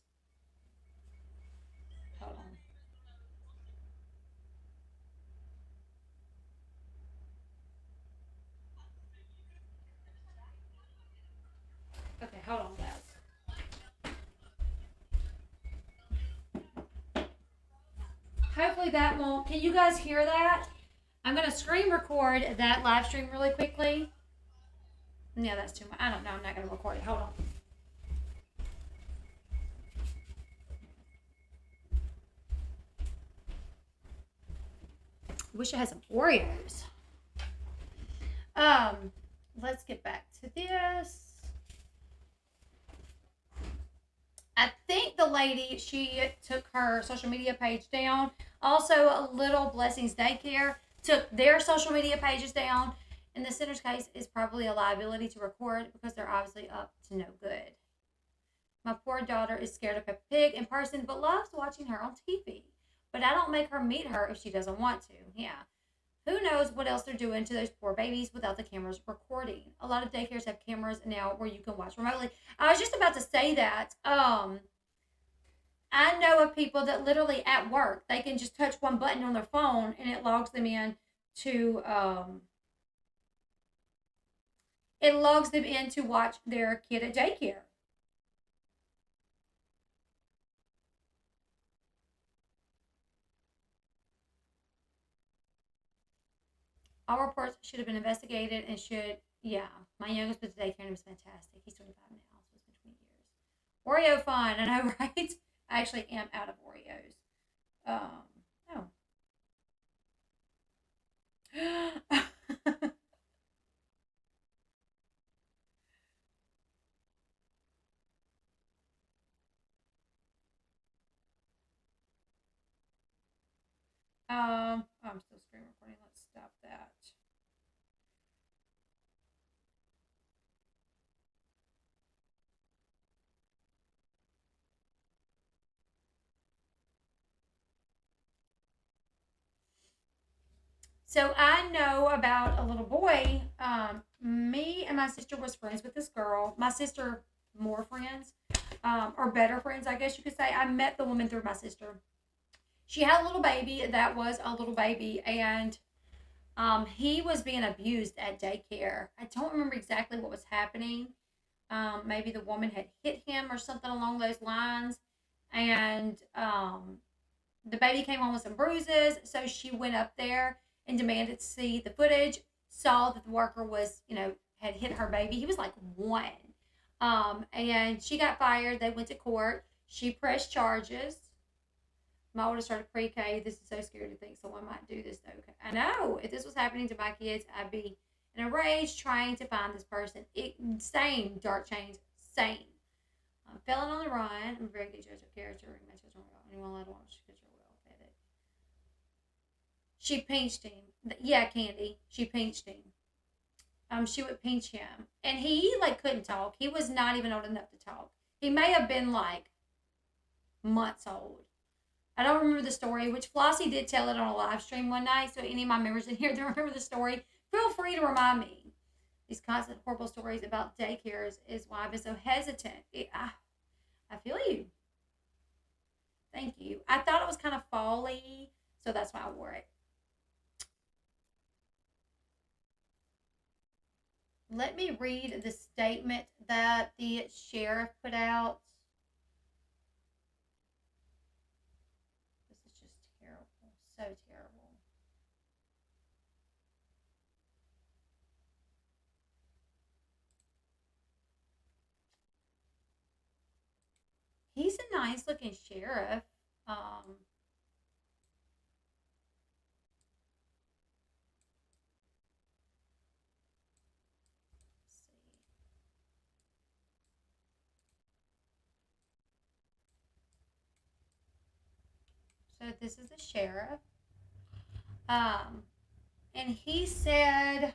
Hold on. Okay, hold on, guys. Hopefully that won't. Can you guys hear that? I'm going to screen record that live stream really quickly. Yeah, that's too much. I don't know. I'm not going to record it. Hold on. I wish I had some Oreos. Let's get back to this. I think the lady, she took her social media page down. Also, Little Blessings Daycare took their social media pages down. In the center's case, is probably a liability to record, because they're obviously up to no good. My poor daughter is scared of Peppa Pig in person, but loves watching her on TV. But I don't make her meet her if she doesn't want to. Yeah. Who knows what else they're doing to those poor babies without the cameras recording? A lot of daycares have cameras now where you can watch remotely. I was just about to say that. I know of people that literally at work, they can just touch one button on their phone and it logs them in to watch their kid at daycare. All reports should have been investigated and yeah. My youngest was at daycare and it was fantastic. He's 25 now, so it's been 20 years. Oreo fun, I know, right? I actually am out of Oreos. Oh. I'm still screen recording. Let's stop that. So I know about a little boy. Me and my sister was friends with this girl. My sister more friends, or better friends, I guess you could say. I met the woman through my sister. She had a little baby that was a little baby, and he was being abused at daycare. I don't remember exactly what was happening. Maybe the woman had hit him or something along those lines, and the baby came home with some bruises, so she went up there and demanded to see the footage. Saw that the worker was, had hit her baby. He was like one. And she got fired. They went to court. She pressed charges. My oldest started pre-K. This is so scary to think someone might do this though. I know if this was happening to my kids, I'd be in a rage trying to find this person. Same dark chains, same. Felon on the run. I'm a very good judge of character. Anyone allowed to watch picture will. She pinched him. Yeah, Candy. She pinched him. She would pinch him, and he like couldn't talk. He was not even old enough to talk. He may have been like months old. I don't remember the story, which Flossie did tell it on a live stream one night. So any of my members in here that remember the story, feel free to remind me. These constant horrible stories about daycares is why I've been so hesitant. I feel you. Thank you. I thought it was kind of fall-y, so that's why I wore it. Let me read the statement that the sheriff put out. This is just terrible. So terrible. He's a nice looking sheriff. Let's see. So this is the sheriff. And he said,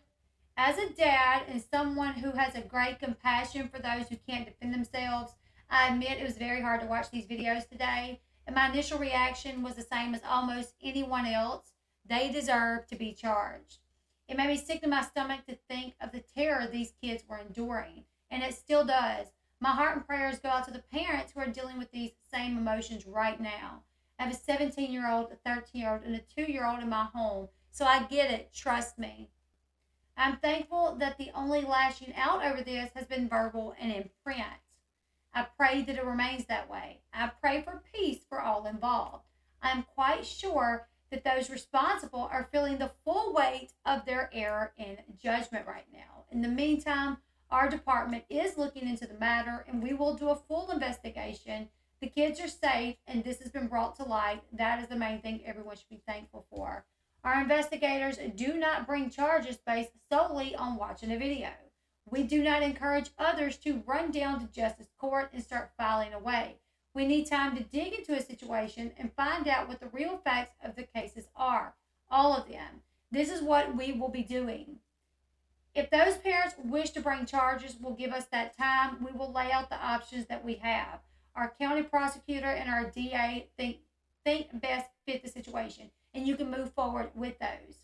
as a dad and someone who has a great compassion for those who can't defend themselves, I admit it was very hard to watch these videos today. And my initial reaction was the same as almost anyone else. They deserve to be charged. It made me sick to my stomach to think of the terror these kids were enduring. And it still does. My heart and prayers go out to the parents who are dealing with these same emotions right now. I have a 17-year-old, a 13-year-old, and a 2-year-old in my home. So I get it. Trust me. I'm thankful that the only lashing out over this has been verbal and in print. I pray that it remains that way. I pray for peace for all involved. I am quite sure that those responsible are feeling the full weight of their error in judgment right now. In the meantime, our department is looking into the matter and we will do a full investigation. The kids are safe and this has been brought to light. That is the main thing everyone should be thankful for. Our investigators do not bring charges based solely on watching a video. We do not encourage others to run down to justice court and start filing away. We need time to dig into a situation and find out what the real facts of the cases are. All of them. This is what we will be doing. If those parents wish to bring charges, will give us that time. We will lay out the options that we have. Our county prosecutor and our DA think best fit the situation, and you can move forward with those.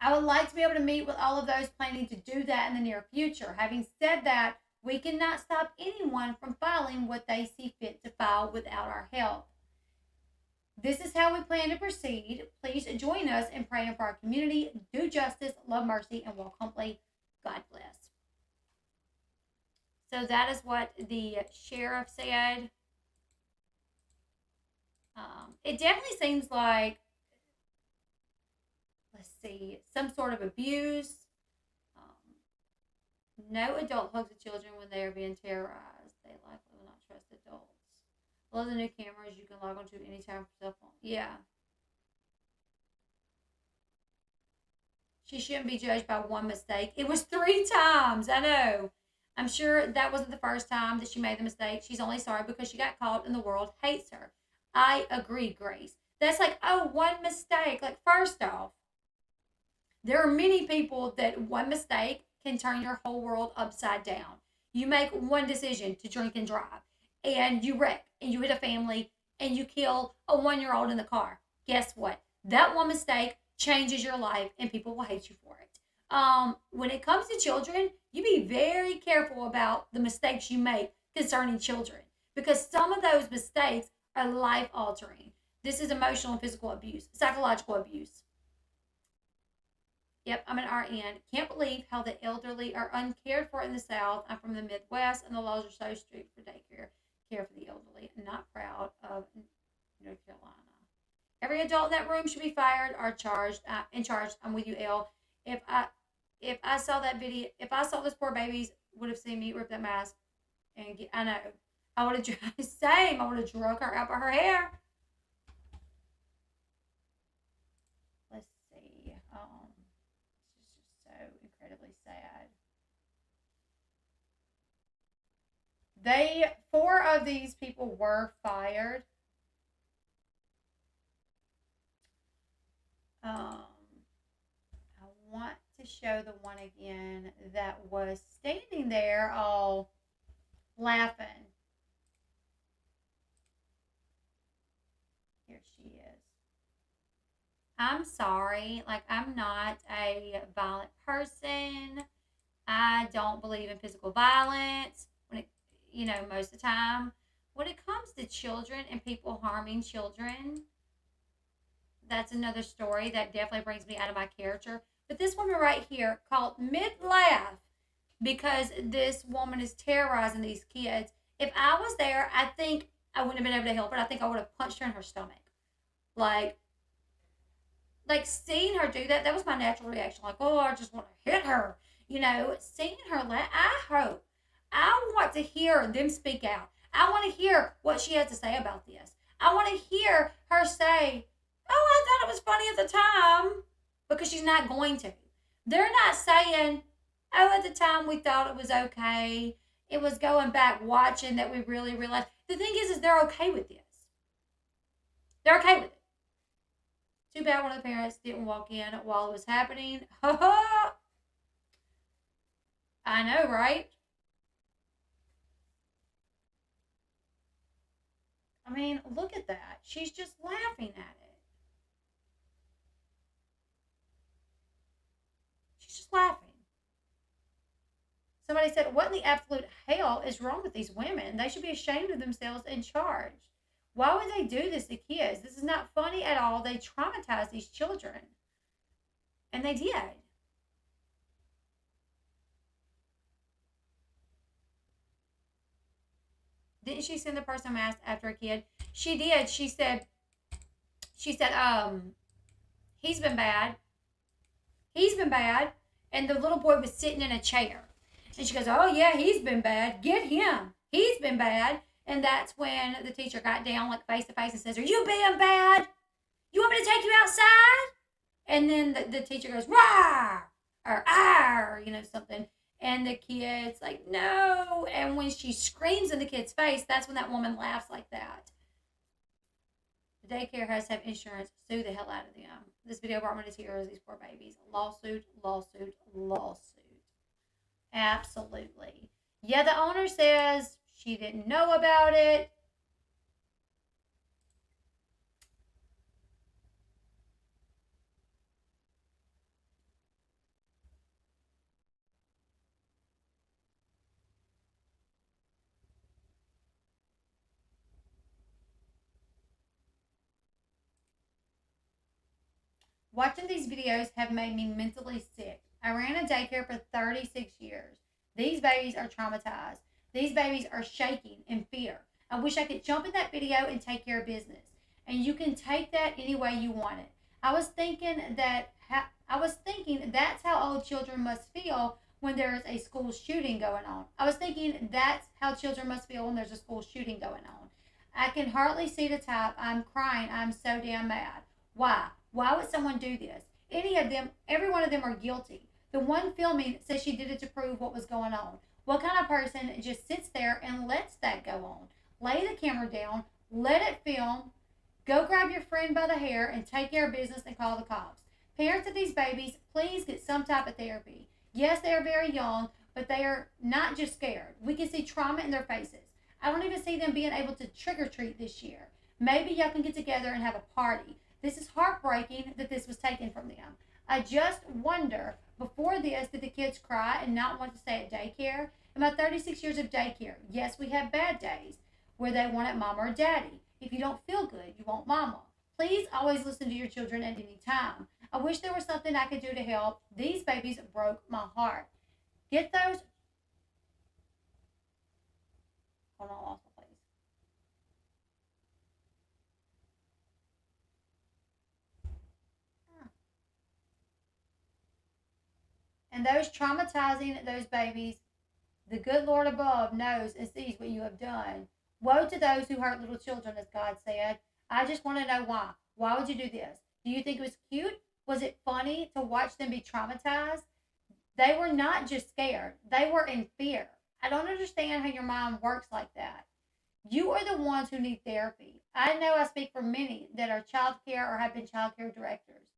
I would like to be able to meet with all of those planning to do that in the near future. Having said that, we cannot stop anyone from filing what they see fit to file without our help. This is how we plan to proceed. Please join us in praying for our community. Do justice, love mercy, and walk humbly. God bless. So that is what the sheriff said. It definitely seems like, let's see, some sort of abuse. No adult hugs the children when they are being terrorized. They likely will not trust adults. All the new cameras you can log on to anytime for cell phone. Yeah. She shouldn't be judged by one mistake. It was 3 times. I know. I'm sure that wasn't the first time that she made the mistake. She's only sorry because she got caught and the world hates her. I agree, Grace. That's like, oh, one mistake. Like, first off, there are many people that one mistake can turn your whole world upside down. You make one decision to drink and drive, and you wreck, and you hit a family, and you kill a 1 year old in the car. Guess what? That one mistake changes your life, and people will hate you for it. When it comes to children, you be very careful about the mistakes you make concerning children, because some of those mistakes are life altering. This is emotional and physical abuse, psychological abuse. Yep, I'm an RN. Can't believe how the elderly are uncared for in the South. I'm from the Midwest, and the laws are so strict for daycare care for the elderly. I'm not proud of North Carolina. Every adult in that room should be fired or charged. In charge. I'm with you, Elle. If I if I saw that video, if I saw this poor babies would have seen me rip that mask and get, I know I would have same. I would have drug her out by her hair. Let's see. It's just so incredibly sad. Four of these people were fired. I want to show the one again that was standing there all laughing. Here she is. I'm sorry. Like, I'm not a violent person. I don't believe in physical violence when most of the time. When it comes to children and people harming children, that's another story that definitely brings me out of my character. But this woman right here called mid-laugh because this woman is terrorizing these kids. If I was there, I think I wouldn't have been able to help her. I think I would have punched her in her stomach. Like seeing her do that, that was my natural reaction. Like, oh, I just want to hit her. Seeing her laugh, I want to hear them speak out. I want to hear what she has to say about this. I want to hear her say, oh, I thought it was funny at the time, because she's not going to. They're not saying, oh, at the time we thought it was okay. It was going back watching that we really realized. The thing is they're okay with this. They're okay with it. Too bad one of the parents didn't walk in while it was happening. I know, right? I mean, look at that. She's just laughing at it. She's just laughing. Somebody said, what in the absolute hell is wrong with these women? They should be ashamed of themselves and charged. Why would they do this to kids? This is not funny at all. They traumatize these children. And they did. Didn't she send the person masked after a kid? She did. She said, he's been bad. He's been bad. And the little boy was sitting in a chair. And she goes, oh, yeah, he's been bad. Get him. He's been bad. And that's when the teacher got down like face to face and says, are you being bad? You want me to take you outside? And then the teacher goes, rah, or ah, something. And the kid's like, no. And when she screams in the kid's face, that's when that woman laughs like that. The daycare has to have insurance. Sue the hell out of them. This video brought me to tears. These poor babies. Lawsuit, lawsuit, lawsuit. Absolutely. Yeah, the owner says she didn't know about it. Watching these videos have made me mentally sick. I ran a daycare for 36 years. These babies are traumatized. These babies are shaking in fear. I wish I could jump in that video and take care of business. And you can take that any way you want it. I was thinking that's how old children must feel when there's a school shooting going on. I was thinking that's how children must feel when there's a school shooting going on. I can hardly see the type. I'm crying. I'm so damn mad. Why? Why would someone do this? Every one of them are guilty. The one filming says she did it to prove what was going on. What kind of person just sits there and lets that go on? Lay the camera down, let it film, Go grab your friend by the hair and take care of business and call the cops. Parents of these babies, please get some type of therapy. Yes, they are very young, but they are not just scared. We can see trauma in their faces. I don't even see them being able to trick or treat this year. Maybe y'all can get together and have a party. This is heartbreaking that this was taken from them. I just wonder, before this, did the kids cry and not want to stay at daycare? In my 36 years of daycare, yes, we have bad days where they wanted mama or daddy. If you don't feel good, you want mama. Please always listen to your children at any time. I wish there was something I could do to help. These babies broke my heart. Get those. Hold on, I lost my place. And those traumatizing those babies, the good Lord above knows and sees what you have done. Woe to those who hurt little children, as God said. I just want to know why. Why would you do this? Do you think it was cute? Was it funny to watch them be traumatized? They were not just scared, they were in fear. I don't understand how your mind works like that. You are the ones who need therapy. I know I speak for many that are child care or have been child care directors.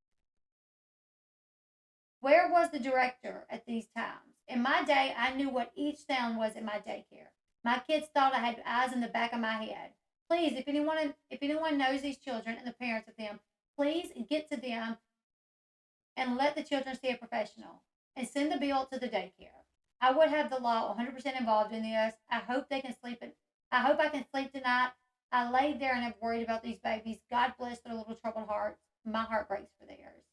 Where was the director at these times? In my day, I knew what each sound was in my daycare. My kids thought I had eyes in the back of my head. Please, if anyone knows these children and the parents of them, please get to them and let the children see a professional and send the bill to the daycare. I would have the law 100% involved in this. I hope they can sleep. I hope I can sleep tonight. I laid there and have worried about these babies. God bless their little troubled hearts. My heart breaks for theirs.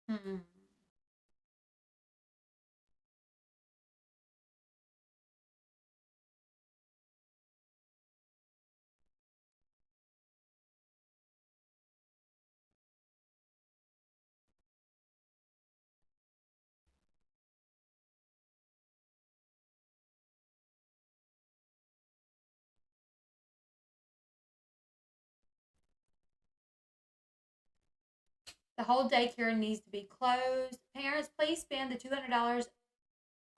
Hmm. The whole daycare needs to be closed. Parents, please spend the $200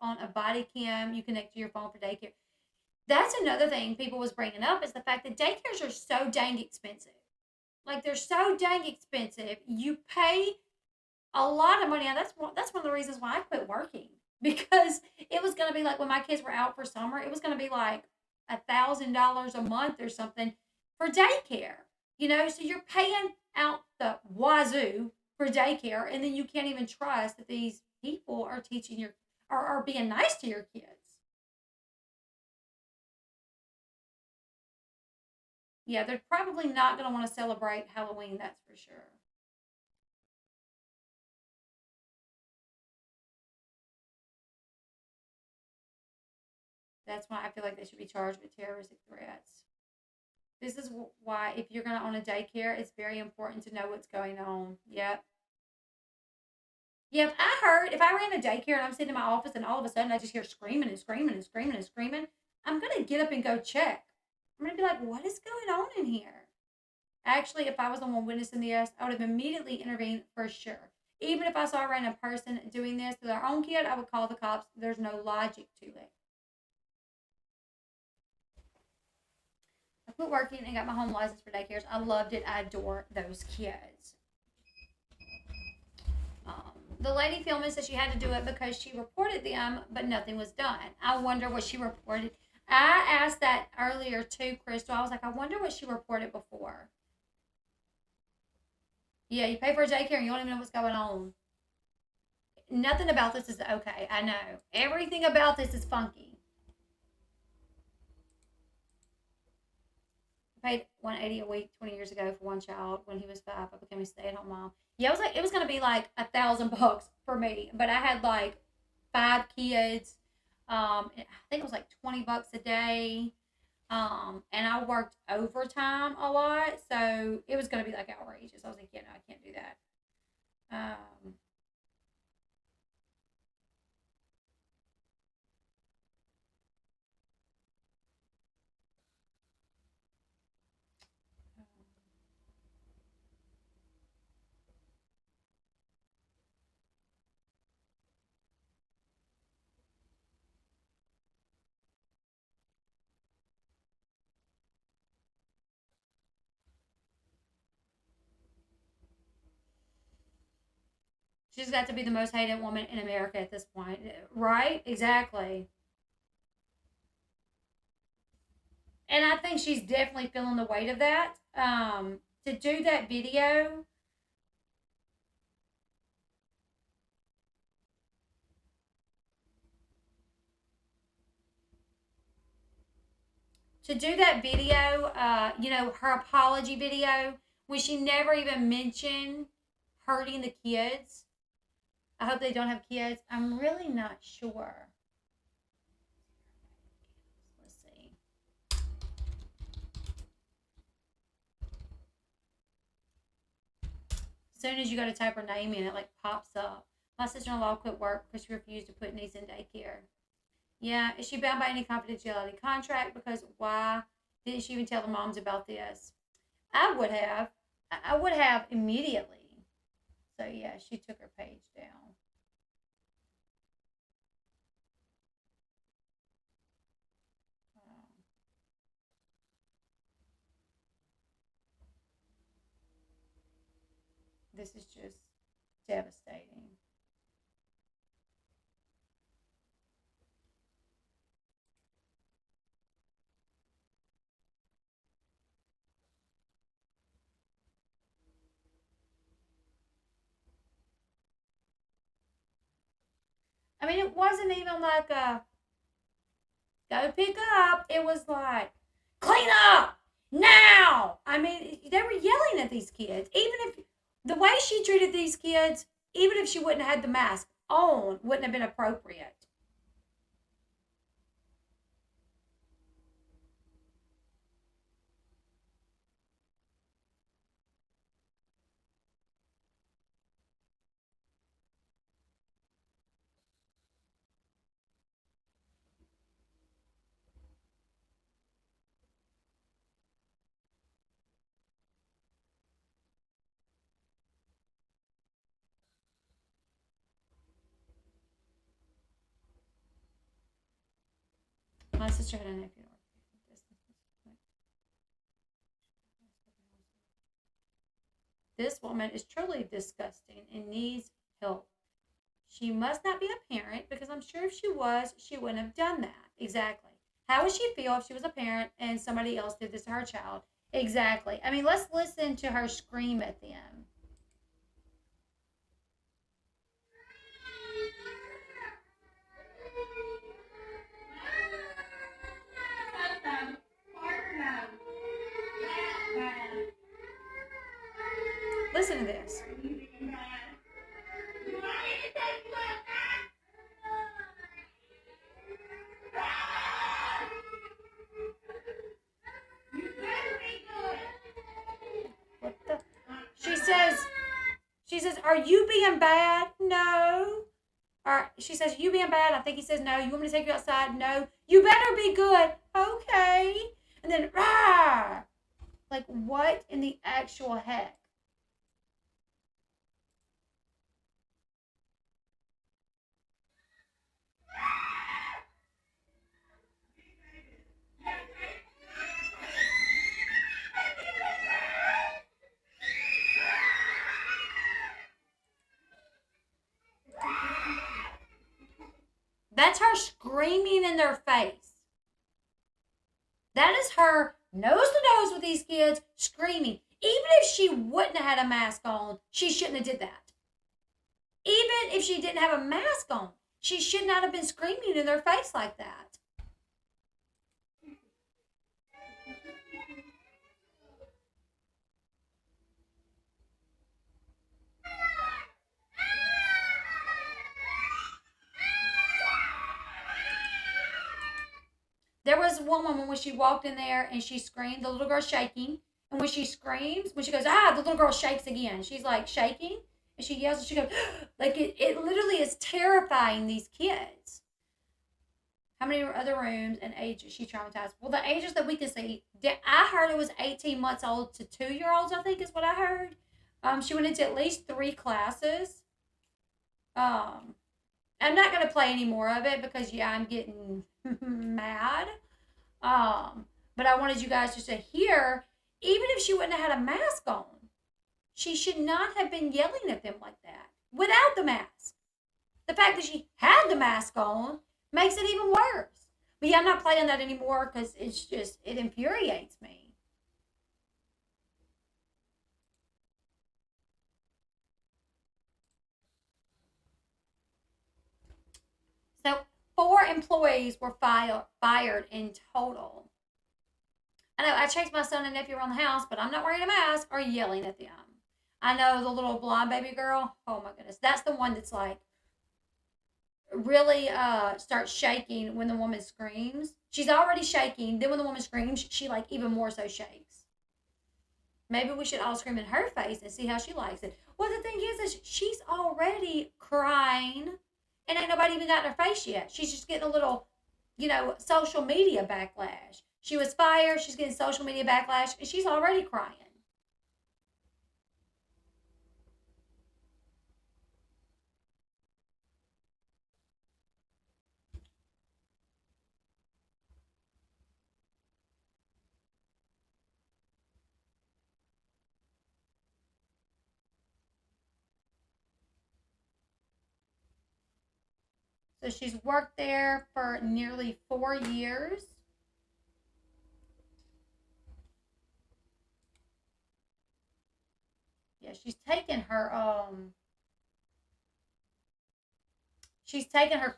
on a body cam you connect to your phone for daycare. That's another thing people was bringing up is the fact that daycares are so dang expensive. Like they're so dang expensive. You pay a lot of money. And that's one of the reasons why I quit working because it was going to be like when my kids were out for summer, it was going to be like $1,000 a month or something for daycare. So you're paying out the wazoo for daycare, and then you can't even trust that these people are teaching your are being nice to your kids. Yeah, they're probably not going to want to celebrate Halloween. That's for sure. That's why I feel like they should be charged with terroristic threats. This is why, if you're going to own a daycare, it's very important to know what's going on. Yep. Yep. If I ran a daycare and I'm sitting in my office and all of a sudden I just hear screaming and screaming and screaming and screaming, I'm going to get up and go check. I'm going to be like, what is going on in here? Actually, if I was the one witnessing this, I would have immediately intervened for sure. Even if I saw a random person doing this to their own kid, I would call the cops. There's no logic to it. I quit working and got my home license for daycares. I loved it. I adore those kids. The lady filming said she had to do it because she reported them, but nothing was done. I wonder what she reported. I asked that earlier too, Crystal. I was like, I wonder what she reported before. Yeah, you pay for a daycare and you don't even know what's going on. Nothing about this is okay. I know. Everything about this is funky. I paid 180 a week 20 years ago for one child. When he was 5, I became a stay-at-home mom. Yeah, it was gonna be like $1,000 for me, but I had like 5 kids. I think it was like $20 a day. And I worked overtime a lot, so it was gonna be like outrageous. I was like, yeah, no, I can't do that. Um, She's got to be the most hated woman in America at this point, right? Exactly. And I think she's definitely feeling the weight of that. To do that video, her apology video, when she never even mentioned hurting the kids. I hope they don't have kids. I'm really not sure. Let's see. As soon as you go to type her name in, it like pops up. My sister-in-law quit work because she refused to put niece in daycare. Yeah, is she bound by any confidentiality contract? Because why didn't she even tell the moms about this? I would have. I would have immediately. So yeah, she took her page down. This is just devastating. I mean, it wasn't even like a go pick up. It was like, clean up now. I mean, they were yelling at these kids. Even if the way she treated these kids, even if she wouldn't have had the mask on, wouldn't have been appropriate. My sister had a nephew. This woman is truly disgusting and needs help. She must not be a parent because I'm sure if she was, she wouldn't have done that. Exactly. How would she feel if she was a parent and somebody else did this to her child? Exactly. I mean, let's listen to her scream at them. Listen to this. What the? She says, are you being bad? No. Or she says, you being bad? I think he says, no. You want me to take you outside? No. You better be good. Okay. And then, rah! Like, what in the actual heck? That's her screaming in their face. That is her nose to nose with these kids screaming. Even if she wouldn't have had a mask on, she shouldn't have did that. Even if she didn't have a mask on, she should not have been screaming in their face like that. There was one woman when she walked in there and she screamed, the little girl shaking. And when she screams, when she goes, the little girl shakes again. She's like shaking and she yells and she goes, like it literally is terrifying these kids. How many other rooms and ages she traumatized? Well, the ages that we can see, I heard it was 18 months old to 2-year-olds, I think is what I heard. She went into at least 3 classes. I'm not going to play any more of it because, yeah, I'm getting mad. But I wanted you guys just to hear, even if she wouldn't have had a mask on, she should not have been yelling at them like that. without the mask. The fact that she had the mask on makes it even worse. But yeah, I'm not playing that anymore because it infuriates me. So 4 employees were fired in total. I know I chased my son and nephew around the house, but I'm not wearing a mask or yelling at them. I know the little blonde baby girl. Oh my goodness, that's the one that's like really starts shaking when the woman screams. She's already shaking. Then when the woman screams, she like even more so shakes. Maybe we should all scream in her face and see how she likes it. Well, the thing is she's already crying, and ain't nobody even got in her face yet. She's just getting a little, social media backlash. She was fired. She's getting social media backlash, and she's already crying. So she's worked there for nearly 4 years. Yeah, she's taken her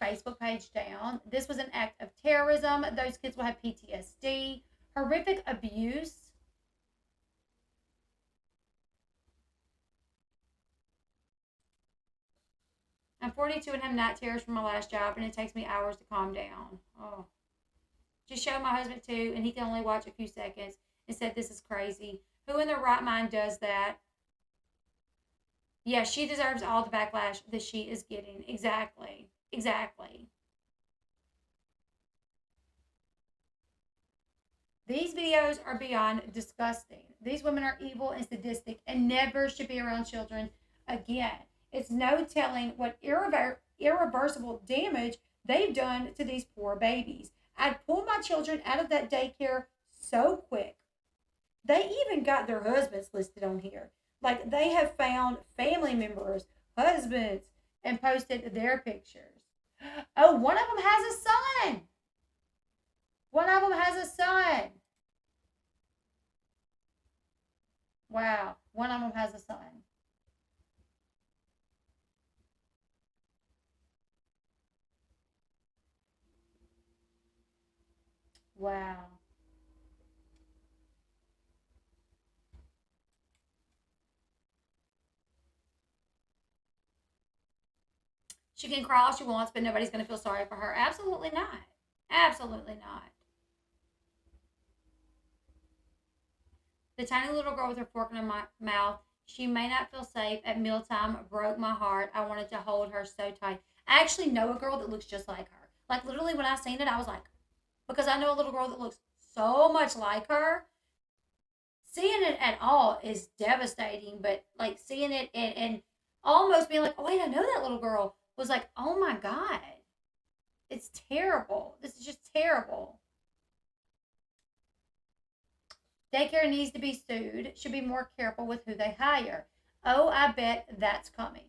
Facebook page down. This was an act of terrorism. Those kids will have PTSD, horrific abuse. I'm 42 and have night terrors from my last job, and it takes me hours to calm down. Oh, just showed my husband too, and he can only watch a few seconds and said, "This is crazy. Who in their right mind does that?" Yeah, she deserves all the backlash that she is getting. Exactly. Exactly. These videos are beyond disgusting. These women are evil and sadistic and never should be around children again. It's no telling what irreversible damage they've done to these poor babies. I'd pull my children out of that daycare so quick. They even got their husbands listed on here. Like they have found family members, husbands, and posted their pictures. Oh, one of them has a son. One of them has a son. Wow. One of them has a son. Wow. She can cry all she wants, but nobody's going to feel sorry for her. Absolutely not. Absolutely not. The tiny little girl with her fork in her mouth, she may not feel safe at mealtime, broke my heart. I wanted to hold her so tight. I actually know a girl that looks just like her. Like, literally, when I seen it, I was like, because I know a little girl that looks so much like her. Seeing it at all is devastating, but like seeing it and almost being like, oh, wait, I know that little girl was like, oh my God, it's terrible. This is just terrible. Daycare needs to be sued, should be more careful with who they hire. Oh, I bet that's coming.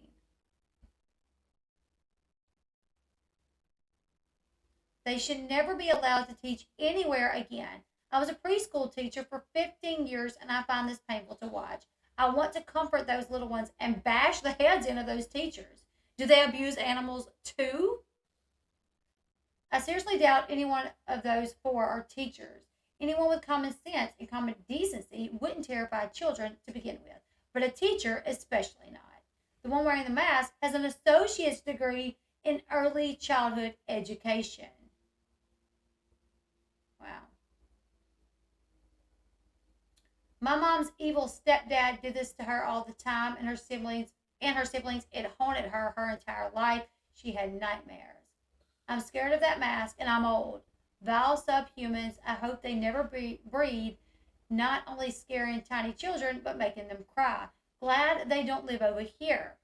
They should never be allowed to teach anywhere again. I was a preschool teacher for 15 years and I find this painful to watch. I want to comfort those little ones and bash the heads in of those teachers. Do they abuse animals too? I seriously doubt any one of those four are teachers. Anyone with common sense and common decency wouldn't terrify children to begin with, but a teacher especially not. The one wearing the mask has an associate's degree in early childhood education. Wow. My mom's evil stepdad did this to her all the time, and her siblings, it haunted her entire life. She had nightmares. I'm scared of that mask, and I'm old. Vile subhumans, I hope they never breed, not only scaring tiny children, but making them cry. Glad they don't live over here.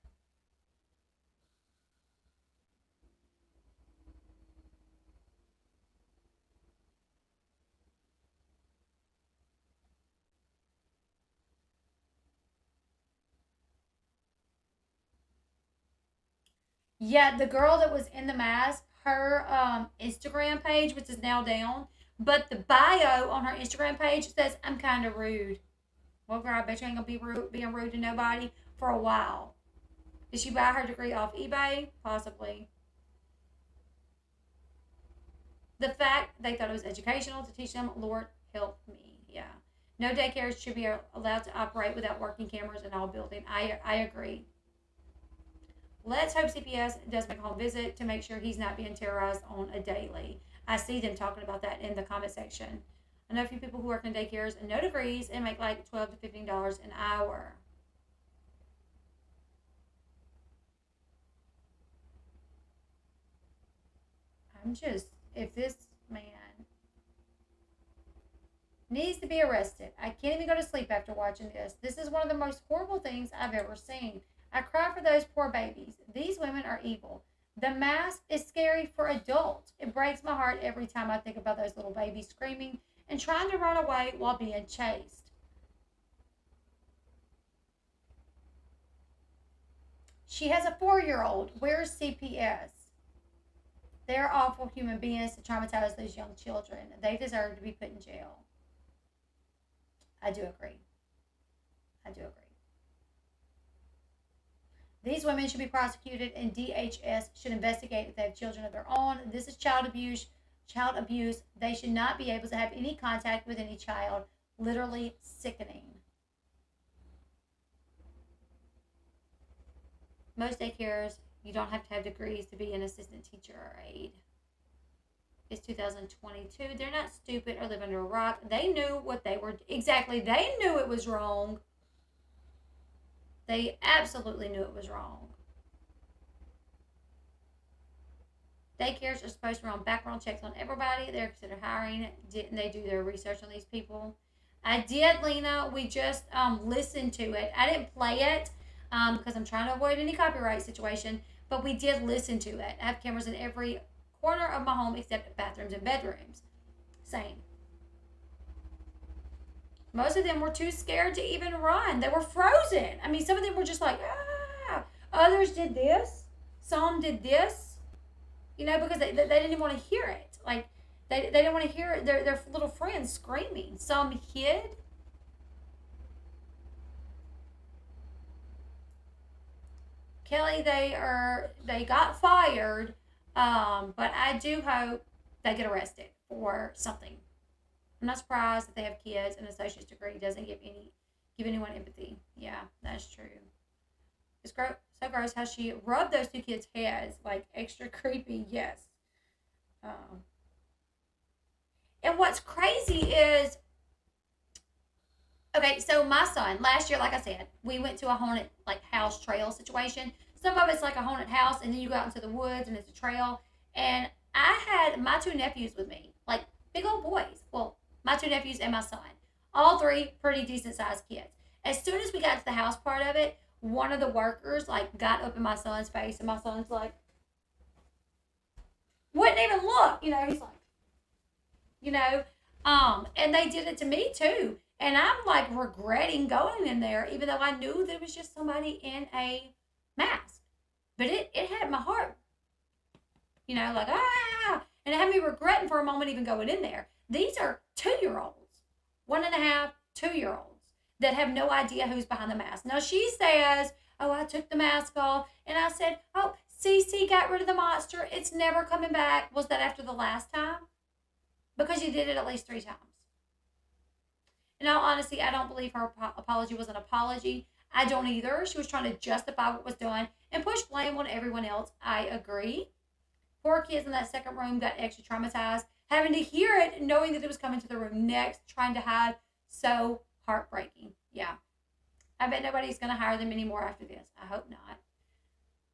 Yeah, the girl that was in the mask, her Instagram page, which is now down, but the bio on her Instagram page says, "I'm kind of rude." Well, girl, I bet you ain't gonna be being rude to nobody for a while. Did she buy her degree off eBay? Possibly. The fact they thought it was educational to teach them, Lord help me. Yeah. No daycares should be allowed to operate without working cameras in all buildings. I agree. Let's hope CPS does make a home visit to make sure he's not being terrorized on a daily. I see them talking about that in the comment section. I know a few people who work in daycares and no degrees and make like $12 to $15 an hour. I'm just, if this man needs to be arrested, I can't even go to sleep after watching this. This is one of the most horrible things I've ever seen. I cry for those poor babies. These women are evil. The mask is scary for adults. It breaks my heart every time I think about those little babies screaming and trying to run away while being chased. She has a 4-year-old. Where's CPS? They're awful human beings to traumatize those young children. They deserve to be put in jail. I do agree. I do agree. These women should be prosecuted, and DHS should investigate if they have children of their own. This is child abuse. Child abuse. They should not be able to have any contact with any child. Literally sickening. Most daycares, you don't have to have degrees to be an assistant teacher or aide. It's 2022. They're not stupid or live under a rock. They knew what they were. Exactly. They knew it was wrong. They absolutely knew it was wrong. Daycares are supposed to run background checks on everybody. They're considered hiring. Didn't they do their research on these people? I did, Lena. We just listened to it. I didn't play it because I'm trying to avoid any copyright situation, but we did listen to it. I have cameras in every corner of my home except bathrooms and bedrooms. Same. Most of them were too scared to even run. They were frozen. I mean, some of them were just like, ah. Others did this. Some did this. You know, because they didn't even want to hear it. Like, they didn't want to hear their little friends screaming. Some hid. Kelly, they got fired, but I do hope they get arrested for something. I'm not surprised that they have kids. An associate's degree doesn't give anyone empathy. Yeah, that's true. It's so gross how she rubbed those two kids' heads, like extra creepy. Yes. Um, and what's crazy is, okay, so my son last year, like I said, we went to a haunted like house trail situation. Some of it's like a haunted house, and then you go out into the woods, and it's a trail. And I had my two nephews with me, like big old boys. Well, my two nephews and my son, all three pretty decent sized kids. As soon as we got to the house part of it, one of the workers like got up in my son's face, and my son's like, wouldn't even look. You know, he's like, you know, and they did it to me too. And I'm like regretting going in there, even though I knew there was just somebody in a mask. But it had my heart, you know, like, ah, and it had me regretting for a moment even going in there. These are 2-year olds, 1.5, 2-year olds that have no idea who's behind the mask. Now she says, oh, I took the mask off, and I said, oh, Cece got rid of the monster. It's never coming back. Was that after the last time? Because you did it at least 3 times. In all honesty, I don't believe her apology was an apology. I don't either. She was trying to justify what was done and push blame on everyone else. I agree. Poor kids in that second room got extra traumatized, having to hear it, knowing that it was coming to the room next, trying to hide. So heartbreaking. Yeah. I bet nobody's going to hire them anymore after this. I hope not.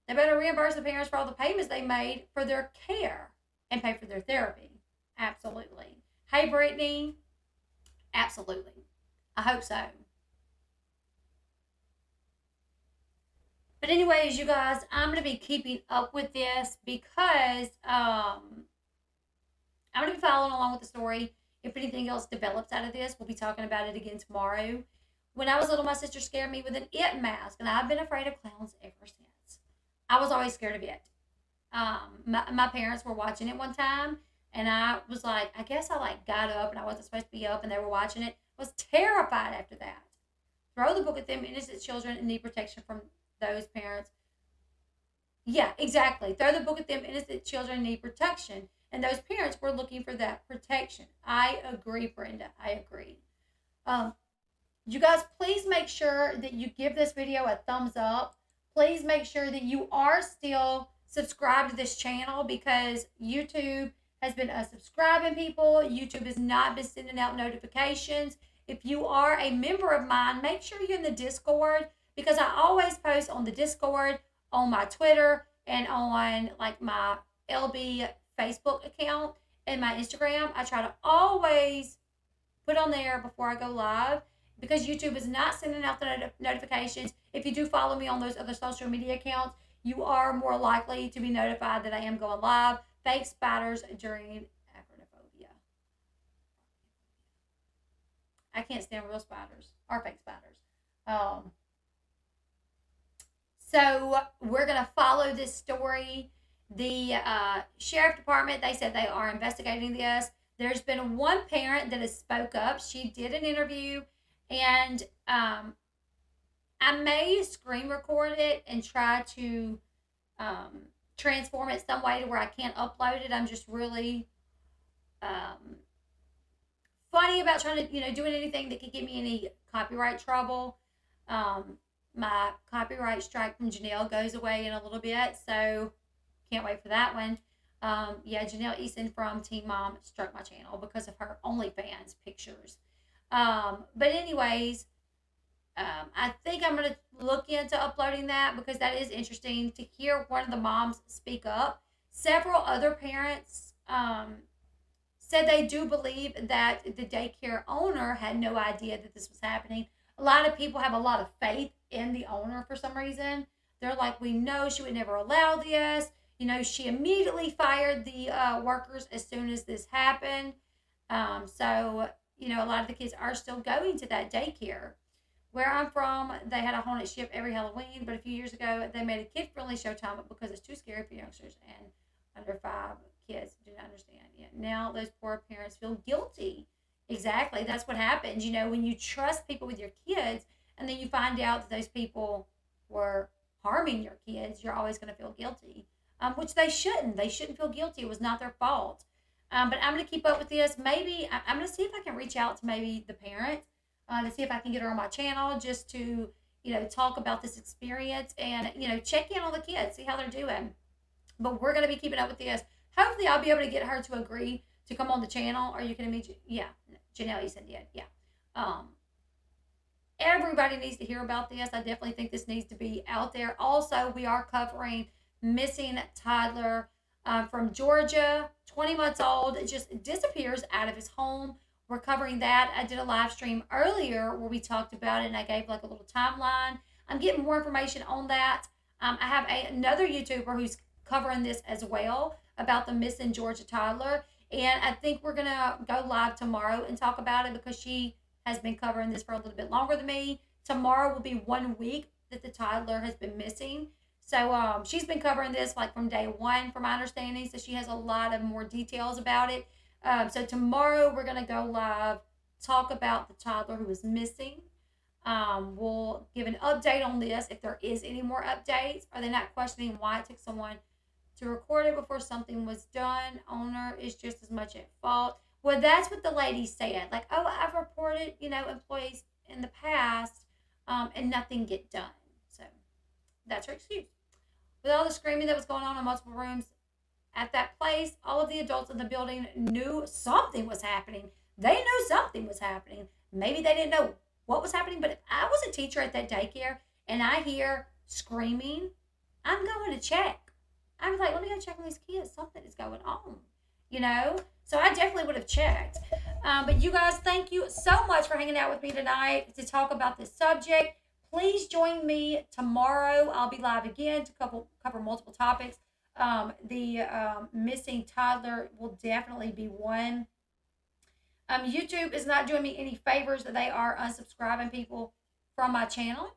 They better reimburse the parents for all the payments they made for their care and pay for their therapy. Absolutely. Hey, Brittany. Absolutely. I hope so. But anyways, you guys, I'm going to be keeping up with this because I'm going to be following along with the story. If anything else develops out of this, we'll be talking about it again tomorrow. When I was little, my sister scared me with an it mask, and I've been afraid of clowns ever since. I was always scared of it. my parents were watching it one time, and I was like, I guess I like got up and I wasn't supposed to be up, and they were watching it. I was terrified after that. Throw the book at them. Innocent children need protection from those parents. Yeah, exactly. Throw the book at them. Innocent children need protection, and those parents were looking for that protection. I agree, Brenda. I agree. Um, you guys, please make sure that you give this video a thumbs up. Please make sure that you are still subscribed to this channel, because YouTube has been unsubscribing people. YouTube has not been sending out notifications. If you are a member of mine, make sure you're in the Discord, because I always post on the Discord, on my Twitter, and on like my Elle Bee Facebook account and my Instagram. I try to always put on there before I go live, because YouTube is not sending out the notifications. If you do follow me on those other social media accounts, you are more likely to be notified that I am going live. Fake spiders during acrophobia. I can't stand real spiders or fake spiders. So we're going to follow this story. The sheriff department, they said they are investigating this. There's been one parent that has spoke up. She did an interview, and I may screen record it and try to transform it some way to where I can't upload it. I'm just really funny about trying to, doing anything that could get me any copyright trouble. My copyright strike from Janelle goes away in a little bit, so can't wait for that one. Janelle Eason from Teen Mom struck my channel because of her OnlyFans pictures. But anyways, I think I'm going to look into uploading that, because that is interesting to hear one of the moms speak up. Several other parents said they do believe that the daycare owner had no idea that this was happening. A lot of people have a lot of faith in the owner for some reason. They're like, we know she would never allow this. She immediately fired the workers as soon as this happened. So, a lot of the kids are still going to that daycare. Where I'm from, they had a haunted ship every Halloween, but a few years ago, they made a kid-friendly showtime because it's too scary for youngsters, and under 5 kids do not understand. Yeah, now those poor parents feel guilty. Exactly. That's what happens. When you trust people with your kids, and then you find out that those people were harming your kids, you're always going to feel guilty, which they shouldn't. They shouldn't feel guilty. It was not their fault. But I'm going to keep up with this. Maybe I'm going to see if I can reach out to maybe the parent to see if I can get her on my channel, just to, talk about this experience and, check in on the kids, see how they're doing. But we're going to be keeping up with this. Hopefully I'll be able to get her to agree to come on the channel. Are you going to meet? Yeah, Janelle Eason did. Yeah. Everybody needs to hear about this. I definitely think this needs to be out there. Also, we are covering missing toddler from Georgia, 20 months old. It just disappears out of his home. We're covering that. I did a live stream earlier where we talked about it, and I gave like a little timeline. I'm getting more information on that. I have another YouTuber who's covering this as well, about the missing Georgia toddler. And I think we're going to go live tomorrow and talk about it, because she has been covering this for a little bit longer than me. Tomorrow will be 1 week that the toddler has been missing. So she's been covering this like from day one, from my understanding. So she has a lot of more details about it. So tomorrow we're going to go live, talk about the toddler who is missing. We'll give an update on this if there is any more updates. Are they not questioning why it took someone to record it before something was done? Owner is just as much at fault. Well, that's what the lady said. Like, oh, I've reported, employees in the past, and nothing get done. So that's her excuse. With all the screaming that was going on in multiple rooms at that place, all of the adults in the building knew something was happening. They knew something was happening. Maybe they didn't know what was happening, but if I was a teacher at that daycare and I hear screaming, I'm going to check. I was like, let me go check on these kids. Something is going on, So I definitely would have checked. But you guys, thank you so much for hanging out with me tonight to talk about this subject. Please join me tomorrow. I'll be live again to cover multiple topics. The missing toddler will definitely be one. YouTube is not doing me any favors. They are unsubscribing people from my channel.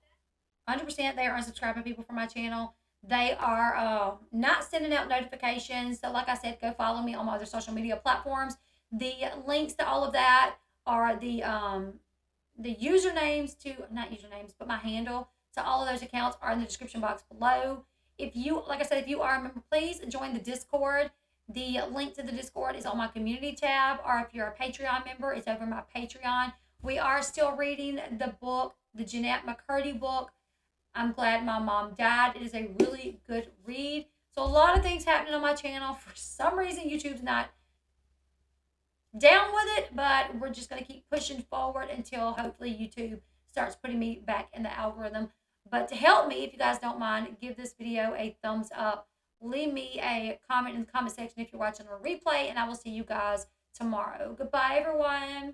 100% they are unsubscribing people from my channel. They are not sending out notifications. So, like I said, go follow me on my other social media platforms. The links to all of that are the usernames to, not usernames, but my handle to all of those accounts are in the description box below. If you, like I said, if you are a member, please join the Discord. The link to the Discord is on my community tab, or if you're a Patreon member, it's over my Patreon. We are still reading the book, the Jeanette McCurdy book. I'm glad my mom died. It is a really good read. So a lot of things happening on my channel. For some reason, YouTube's not down with it, but we're just going to keep pushing forward until hopefully YouTube starts putting me back in the algorithm. But to help me, if you guys don't mind, give this video a thumbs up. Leave me a comment in the comment section if you're watching a replay, and I will see you guys tomorrow. Goodbye, everyone.